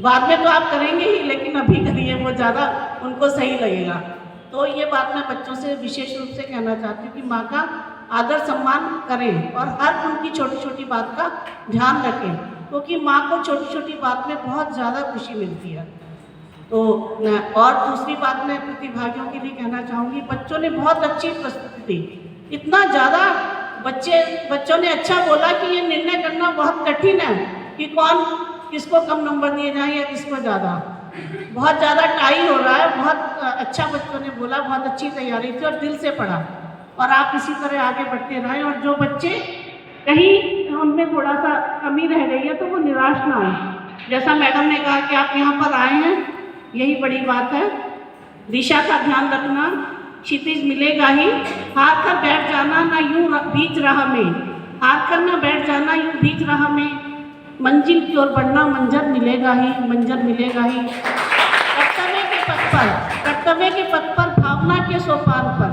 बाद में तो आप करेंगे ही, लेकिन अभी करिए, वो ज़्यादा उनको सही लगेगा। तो ये बात मैं बच्चों से विशेष रूप से कहना चाहती हूँ कि माँ का आदर सम्मान करें और हर उनकी छोटी छोटी बात का ध्यान रखें, क्योंकि माँ को छोटी छोटी बात में बहुत ज़्यादा खुशी मिलती है। तो और दूसरी बात मैं प्रतिभागियों के लिए कहना चाहूँगी, बच्चों ने बहुत अच्छी प्रस्तुति दी। इतना ज़्यादा बच्चों ने अच्छा बोला कि ये निर्णय करना बहुत कठिन है कि कौन किसको कम नंबर दिए जाएं या किसको ज़्यादा। बहुत ज़्यादा टाई हो रहा है। बहुत अच्छा बच्चों ने बोला, बहुत अच्छी तैयारी थी और दिल से पढ़ा, और आप इसी तरह आगे बढ़ते रहें। और जो बच्चे कहीं उनमें थोड़ा सा कमी रह गई है तो वो निराश ना हो। जैसा मैडम ने कहा कि आप यहाँ पर आए हैं, यही बड़ी बात है। दिशा का ध्यान रखना, क्षितिज मिलेगा ही, हार कर बैठ जाना ना यूं बीच राह में, हार कर ना बैठ जाना यूं बीच राह में, मंजिल की ओर बढ़ना मंजर मिलेगा ही, मंजर मिलेगा ही। कर्तव्य के पथ पर भावना के सोपान पर,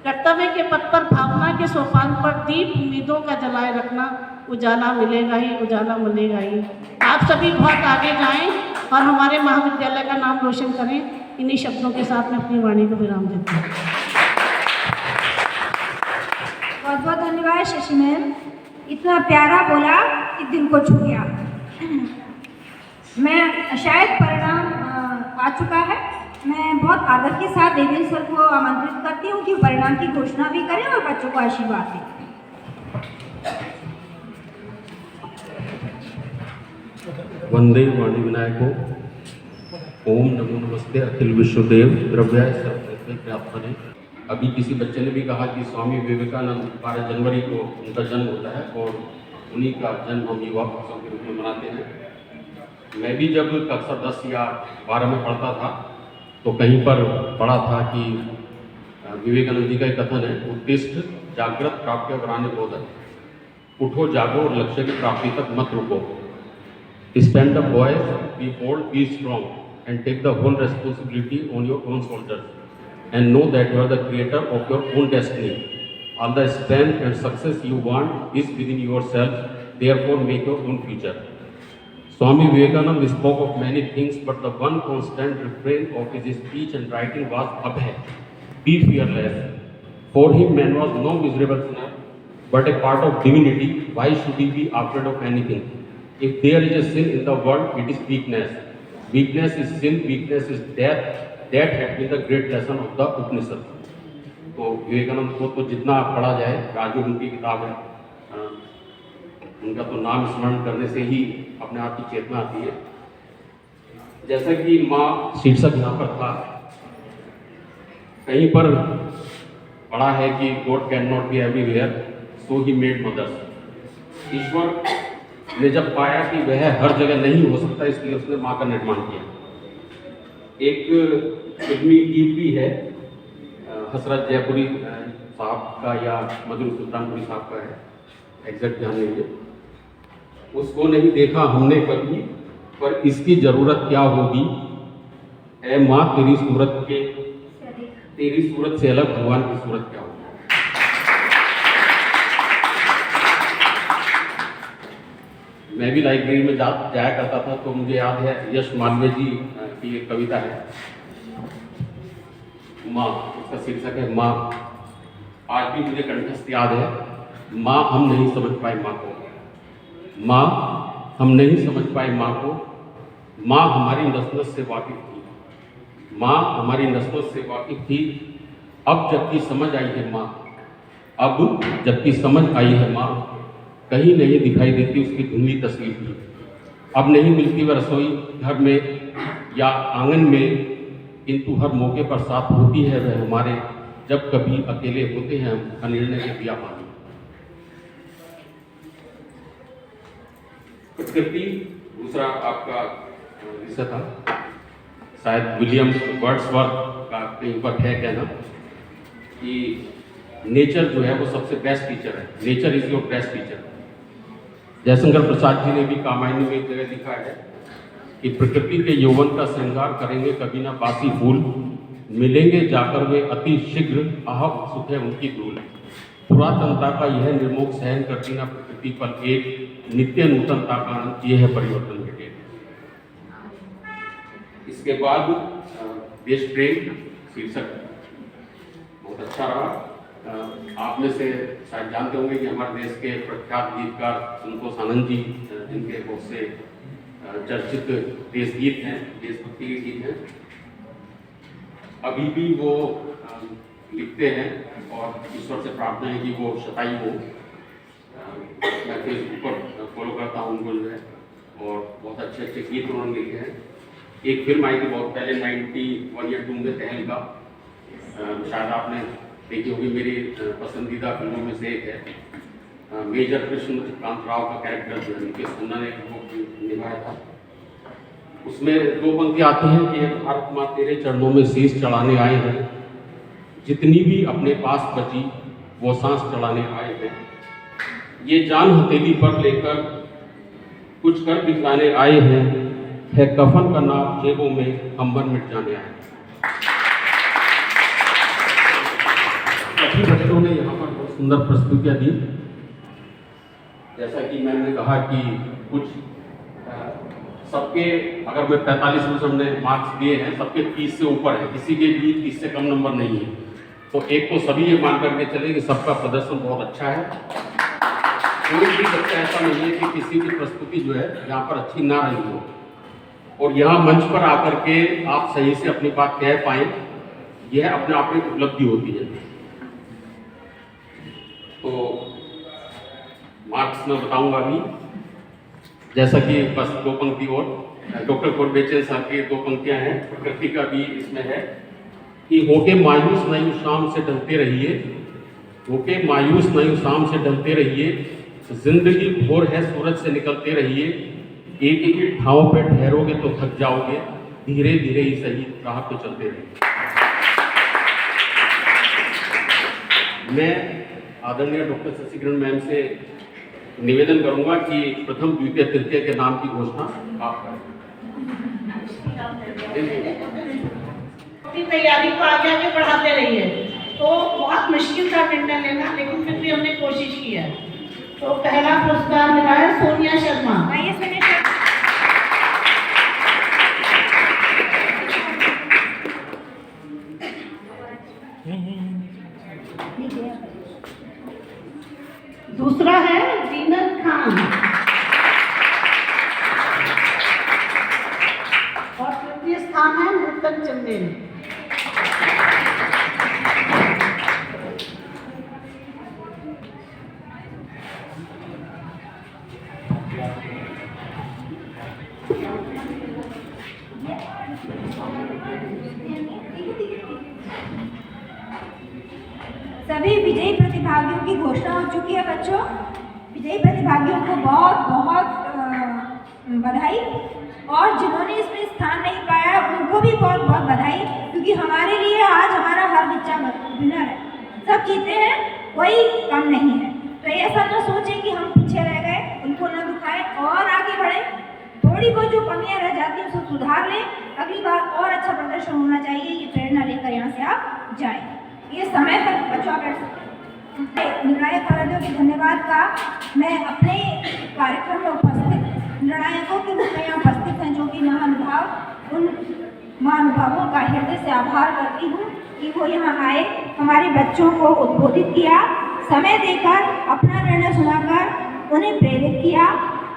कर्तव्य के पथ पर भावना के सोपान पर दीप उम्मीदों का जलाए रखना, उजाला मिलेगा ही, उजाला मिलेगा ही। आप सभी बहुत आगे जाएं और हमारे महाविद्यालय का नाम रोशन करें। इन्हीं शब्दों के साथ मैं अपनी वाणी को विराम देती हूँ। बहुत बहुत धन्यवाद शशि मैम, इतना प्यारा बोला कि दिल को छू गया। मैं शायद परिणाम आ चुका है। मैं बहुत आदर के साथ देवेंद्र सर को आमंत्रित करती हूँ कि परिणाम की घोषणा भी करें और बच्चों को आशीर्वाद दें। वंदे वाणी विनायको, ओम नमो नमस्ते अखिल विश्वदेव द्रव्याय सर्वत्र व्याप्तने। अभी किसी बच्चे ने भी कहा कि स्वामी विवेकानंद 12 जनवरी को उनका जन्म होता है और उन्हीं का जन्म हम युवा उत्सव के रूप में मनाते हैं। मैं भी जब कक्षा 10 या 12 में पढ़ता था तो कहीं पर पढ़ा था कि विवेकानंद जी का एक कथन है, उत्तिष्ठ जागृत प्राप्य वराने बोधन, उठो जागो और लक्ष्य की प्राप्ति तक मत रुको, stand up boys, be bold, be strong, and take the whole responsibility on your own shoulders, and know that you are the creator of your own destiny. All the strength and success you want is within yourself, therefore make your own future. Swami Vivekananda spoke of many things, but the one constant refrain of his speech and writing was Abhay, be fearless. For him, man was no miserable sinner, but a part of divinity. Why should he be afraid of anything? If there is a sin in the world, it is weakness. Weakness is sin, weakness is death. That had been the great lesson of the Upanishad. तो विवेकानंद को तो जितना पढ़ा जाए, राजू उनकी किताब है, उनका तो नाम स्मरण करने से ही अपने आप की चेतना आती है। जैसा कि माँ शीर्षक यहाँ पर था, कहीं पर पढ़ा है कि God can not be everywhere, so he made mothers. ईश्वर ने जब पाया कि वह हर जगह नहीं हो सकता, इसलिए उसने माँ का निर्माण किया। एक फिल्मी गीत भी है, हसरत जयपुरी साहब का या मधुर सुल्तानपुरी साहब का है, एग्जैक्ट ध्यान नहीं है। उसको नहीं देखा हमने कभी, पर इसकी जरूरत क्या होगी, ऐ माँ तेरी सूरत से अलग भगवान की सूरत क्या होगी। मैं भी लाइब्रेरी में जाया करता था, तो मुझे याद है यश मालवीय जी की एक कविता है, माँ, उसका शीर्षक है माँ। आज भी मुझे कंठस्थ याद है, माँ हम नहीं समझ पाए माँ को, माँ हम नहीं समझ पाए माँ को, माँ हमारी नस-नस से वाकिफ थी, माँ हमारी नस-नस से वाकिफ थी। अब जबकि समझ आई है माँ, अब जबकि समझ आई है माँ, कहीं नहीं दिखाई देती उसकी धुंधली तस्वीर भी। अब नहीं मिलती वह रसोई घर में या आंगन में, किंतु हर मौके पर साथ होती है वह हमारे, जब कभी अकेले होते हैं हम निर्णय के दिया पानी। प्रकृति दूसरा आपका विषय था, शायद विलियम वर्ड्सवर्थ का कहीं पर है कहना कि नेचर जो है वो सबसे बेस्ट टीचर है, nature is your best teacher. Jaishankar Prasad ji ने भी कामायनी में एक जगह लिखा है कि प्रकृति के यौवन का श्रृंगार करेंगे कभी ना बासी फूल, मिलेंगे जाकर वे अति शीघ्र, आह उत्सुक है उनकी धूल। पुरातनता का यह निर्मोह सहन करती ना प्रकृति पर एक नित्य नूतनता का अंत, यह है परिवर्तन घटे। इसके बाद देश प्रेम शीर्षक बहुत अच्छा रहा। आप में से शायद जानते होंगे कि हमारे देश के प्रख्यात गीतकार संतोष आनंद जी, जिनके बहुत से चर्चित देश गीत हैं, देशभक्ति के गीत हैं, अभी भी वो लिखते हैं और ईश्वर से प्रार्थना है कि वो शताई हो। मैं फेसबुक पर फॉलो करता हूँ उनको जो है, और बहुत अच्छे अच्छे गीत उन्होंने लिखे हैं। एक फिल्म आई थी बहुत पहले 91 या 2 में, तहलका, शायद आपने देखी होगी, मेरी पसंदीदा फिल्मों में से एक है। मेजर कृष्ण कांत राव का कैरेक्टर जो है मुकेश खन्ना ने निभाया था। उसमें 2 पंक्तियाँ आती हैं कि भारत माँ तेरे चरणों में शीश चढ़ाने आए हैं, जितनी भी अपने पास बची वो सांस चढ़ाने आए हैं, ये जान हथेली पर लेकर कुछ कर दिखलाने आए हैं, है कफन का नाम जेबों में अंबर मिट जाने आए। सभी बच्चों ने यहाँ पर बहुत सुंदर प्रस्तुतियाँ दी। जैसा कि मैंने कहा कि कुछ सबके, अगर मैं 45% हमने मार्क्स दिए हैं, सबके 30 से ऊपर है, किसी के भी 30 से कम नंबर नहीं है। तो एक तो सभी ये मान करके चले कि सबका प्रदर्शन बहुत अच्छा है। कोई भी बच्चा ऐसा नहीं है कि किसी की प्रस्तुति जो है यहाँ पर अच्छी ना रही हो, और यहाँ मंच पर आकर के आप सही से अपनी बात कह पाएँ, यह अपने आप में उपलब्धि होती है। तो मार्क्स में बताऊंगा अभी, जैसा कि बस 2 पंक्ति और डॉक्टर कोरबेचन सर की 2 पंक्तियां हैं, प्रकृति का भी इसमें है कि होके मायूस नयू शाम से ढलते रहिए, होके मायूस नयू शाम से ढलते रहिए, जिंदगी भोर है सूरज से निकलते रहिए, एक ही ठाव पे ठहरोगे तो थक जाओगे, धीरे धीरे ही सही राह पे चलते रहिए। मैं आदरणीय डॉक्टर शशिकिरण मैम से निवेदन करूंगा कि प्रथम, द्वितीय, तृतीय के नाम की घोषणा आप करें। अपनी तैयारी को आगे आगे बढ़ाते रहिए। तो बहुत मुश्किल था निर्णय लेना, लेकिन फिर भी हमने कोशिश की है। तो पहला पुरस्कार मिला है सोनिया शर्मा। दूसरा है जीनत खान और तृतीय स्थान है नूतन चंदेल। सभी विजयी प्रतिभागियों की घोषणा हो चुकी है बच्चों। विजयी प्रतिभागियों को बहुत बहुत बधाई, और जिन्होंने इसमें स्थान नहीं पाया उनको भी बहुत बहुत बधाई, क्योंकि हमारे लिए आज हमारा हर बच्चा विनर है। सब जीते हैं, कोई कम नहीं है। तो ऐसा ना सोचें कि हम पीछे रह गए, उनको ना दुखाएं और आगे बढ़ें। थोड़ी बहुत जो कमियां रह जाती हैं उसको सुधार लें, अगली बार और अच्छा प्रदर्शन होना चाहिए, ये प्रेरणा लेकर यहाँ से आप जाएं। ये समय है बच्चों बैठ सकते। निर्णायक अवधियों के धन्यवाद का मैं अपने कार्यक्रम में उपस्थित निर्णायकों के रूप में यहाँ उपस्थित हैं, जो कि महानुभाव, उन महानुभावों का हृदय से आभार करती हूँ कि वो यहाँ आए, हमारे बच्चों को उद्बोधित किया, समय देकर अपना निर्णय सुनाकर उन्हें प्रेरित किया।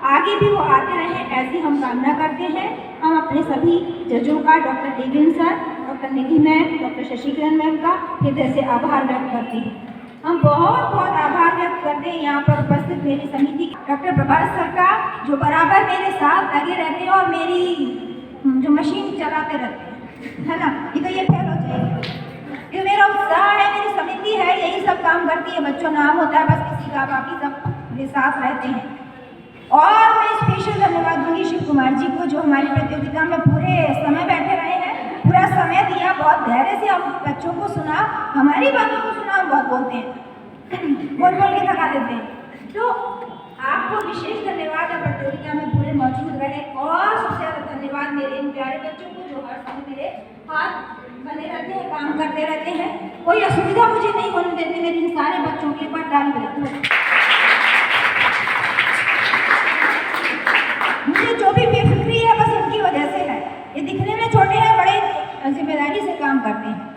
आगे भी वो आते रहें, ऐसी हम कामना करते हैं। हम अपने सभी जजों का, डॉक्टर देवेंद्र सर, डॉक्टर निधि मैम, डॉक्टर शशिकरण मैम का हृदय से आभार व्यक्त करते हैं। हम बहुत बहुत आभार व्यक्त करते हैं यहाँ पर उपस्थित मेरी समिति डॉक्टर प्रभास सर का, जो बराबर मेरे साथ लगे रहते हैं और मेरी जो मशीन चलाते रहते हैं, है ना। ये तो ये फेल हो जाएगी, ये मेरा उत्साह है, मेरी समिति है, यही सब काम करती है। बच्चों नाम होता है बस किसी का, बाकी सब मेरे साथ रहते हैं। और मैं स्पेशल धन्यवाद दूंगी शिव कुमार जी को, जो हमारी प्रतियोगिता में पूरे समय बैठे रहे हैं, पूरा समय दिया, बहुत धैर्य से हम बच्चों को सुना, हमारी बातों को सुना। हम बहुत बोलते हैं, बोल बोल के थका देते हैं। तो आपको विशेष धन्यवाद है, प्रतियोगिता में पूरे मौजूद रहे। और सबसे ज़्यादा धन्यवाद मेरे इन प्यारे बच्चों को, जो हर समय मेरे हाथ बने रहते हैं, काम करते रहते हैं, कोई असुविधा मुझे नहीं होने देते। मेरे इन सारे बच्चों के ऊपर डाल मिलती है। मुझे जो भी बेफिक्री है बस इनकी वजह से है। ये दिखने में छोटे हैं, बड़े जिम्मेदारी से काम करते हैं।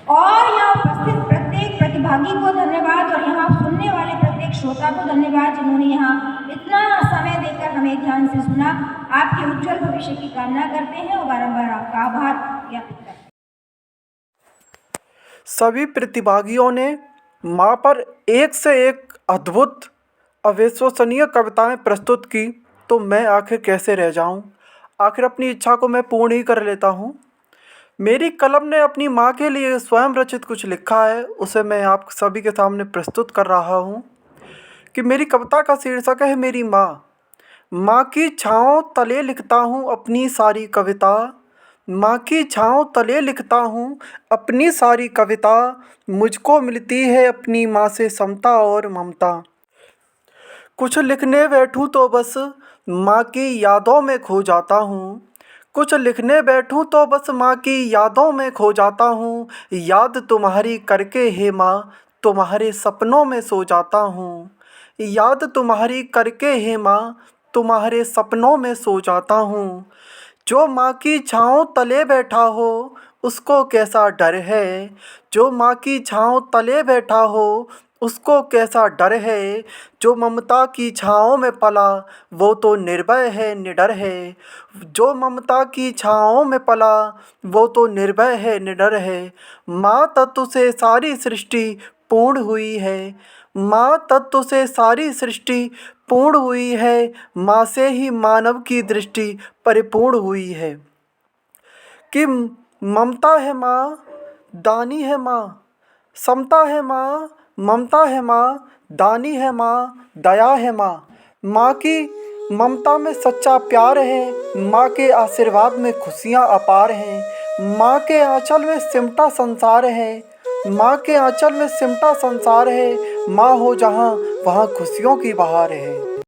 और यहाँ उपस्थित प्रत्येक प्रतिभागी को धन्यवाद, और यहाँ सुनने वाले प्रत्येक श्रोता को धन्यवाद, जिन्होंने यहाँ इतना समय देकर हमें ध्यान से सुना। आपके उज्जवल भविष्य की कामना करते हैं और बारंबार आपका आभार ज्ञापित करते हैं। सभी प्रतिभागियों ने माँ पर एक से एक अद्भुत अविश्वसनीय कविताएं प्रस्तुत की, तो मैं आखिर कैसे रह जाऊं। आखिर अपनी इच्छा को मैं पूर्ण ही कर लेता हूं। मेरी कलम ने अपनी माँ के लिए स्वयं रचित कुछ लिखा है, उसे मैं आप सभी के सामने प्रस्तुत कर रहा हूं। कि मेरी कविता का शीर्षक है मेरी माँ। माँ की छाँव तले लिखता हूँ अपनी सारी कविता, माँ की छाँव तले लिखता हूँ अपनी सारी कविता। मुझको मिलती है अपनी माँ से समता और ममता। कुछ लिखने बैठूं तो बस माँ की यादों में खो जाता हूँ, कुछ लिखने बैठूं तो बस माँ की यादों में खो जाता हूँ। याद तुम्हारी करके हे माँ तुम्हारे सपनों में सो जाता हूँ, याद तुम्हारी करके हे माँ तुम्हारे सपनों में सो जाता हूँ। जो माँ की छाँव तले बैठा हो उसको कैसा डर है, जो माँ की छाँव तले बैठा हो उसको कैसा डर है। जो ममता की छाँव में पला वो तो निर्भय है निडर है, जो ममता की छाँव में पला वो तो निर्भय है निडर है। माँ तत्व से सारी सृष्टि पूर्ण हुई है, माँ तत्व से सारी सृष्टि पूर्ण हुई है। माँ से ही मानव की दृष्टि परिपूर्ण हुई है। कि ममता है माँ दानी है माँ, समता है माँ ममता है माँ, दानी है माँ दया है माँ। माँ की ममता में सच्चा प्यार है, माँ के आशीर्वाद में खुशियाँ अपार हैं। माँ के आंचल में सिमटा संसार है, माँ के आंचल में सिमटा संसार है। माँ हो जहाँ वहाँ खुशियों की बहार है।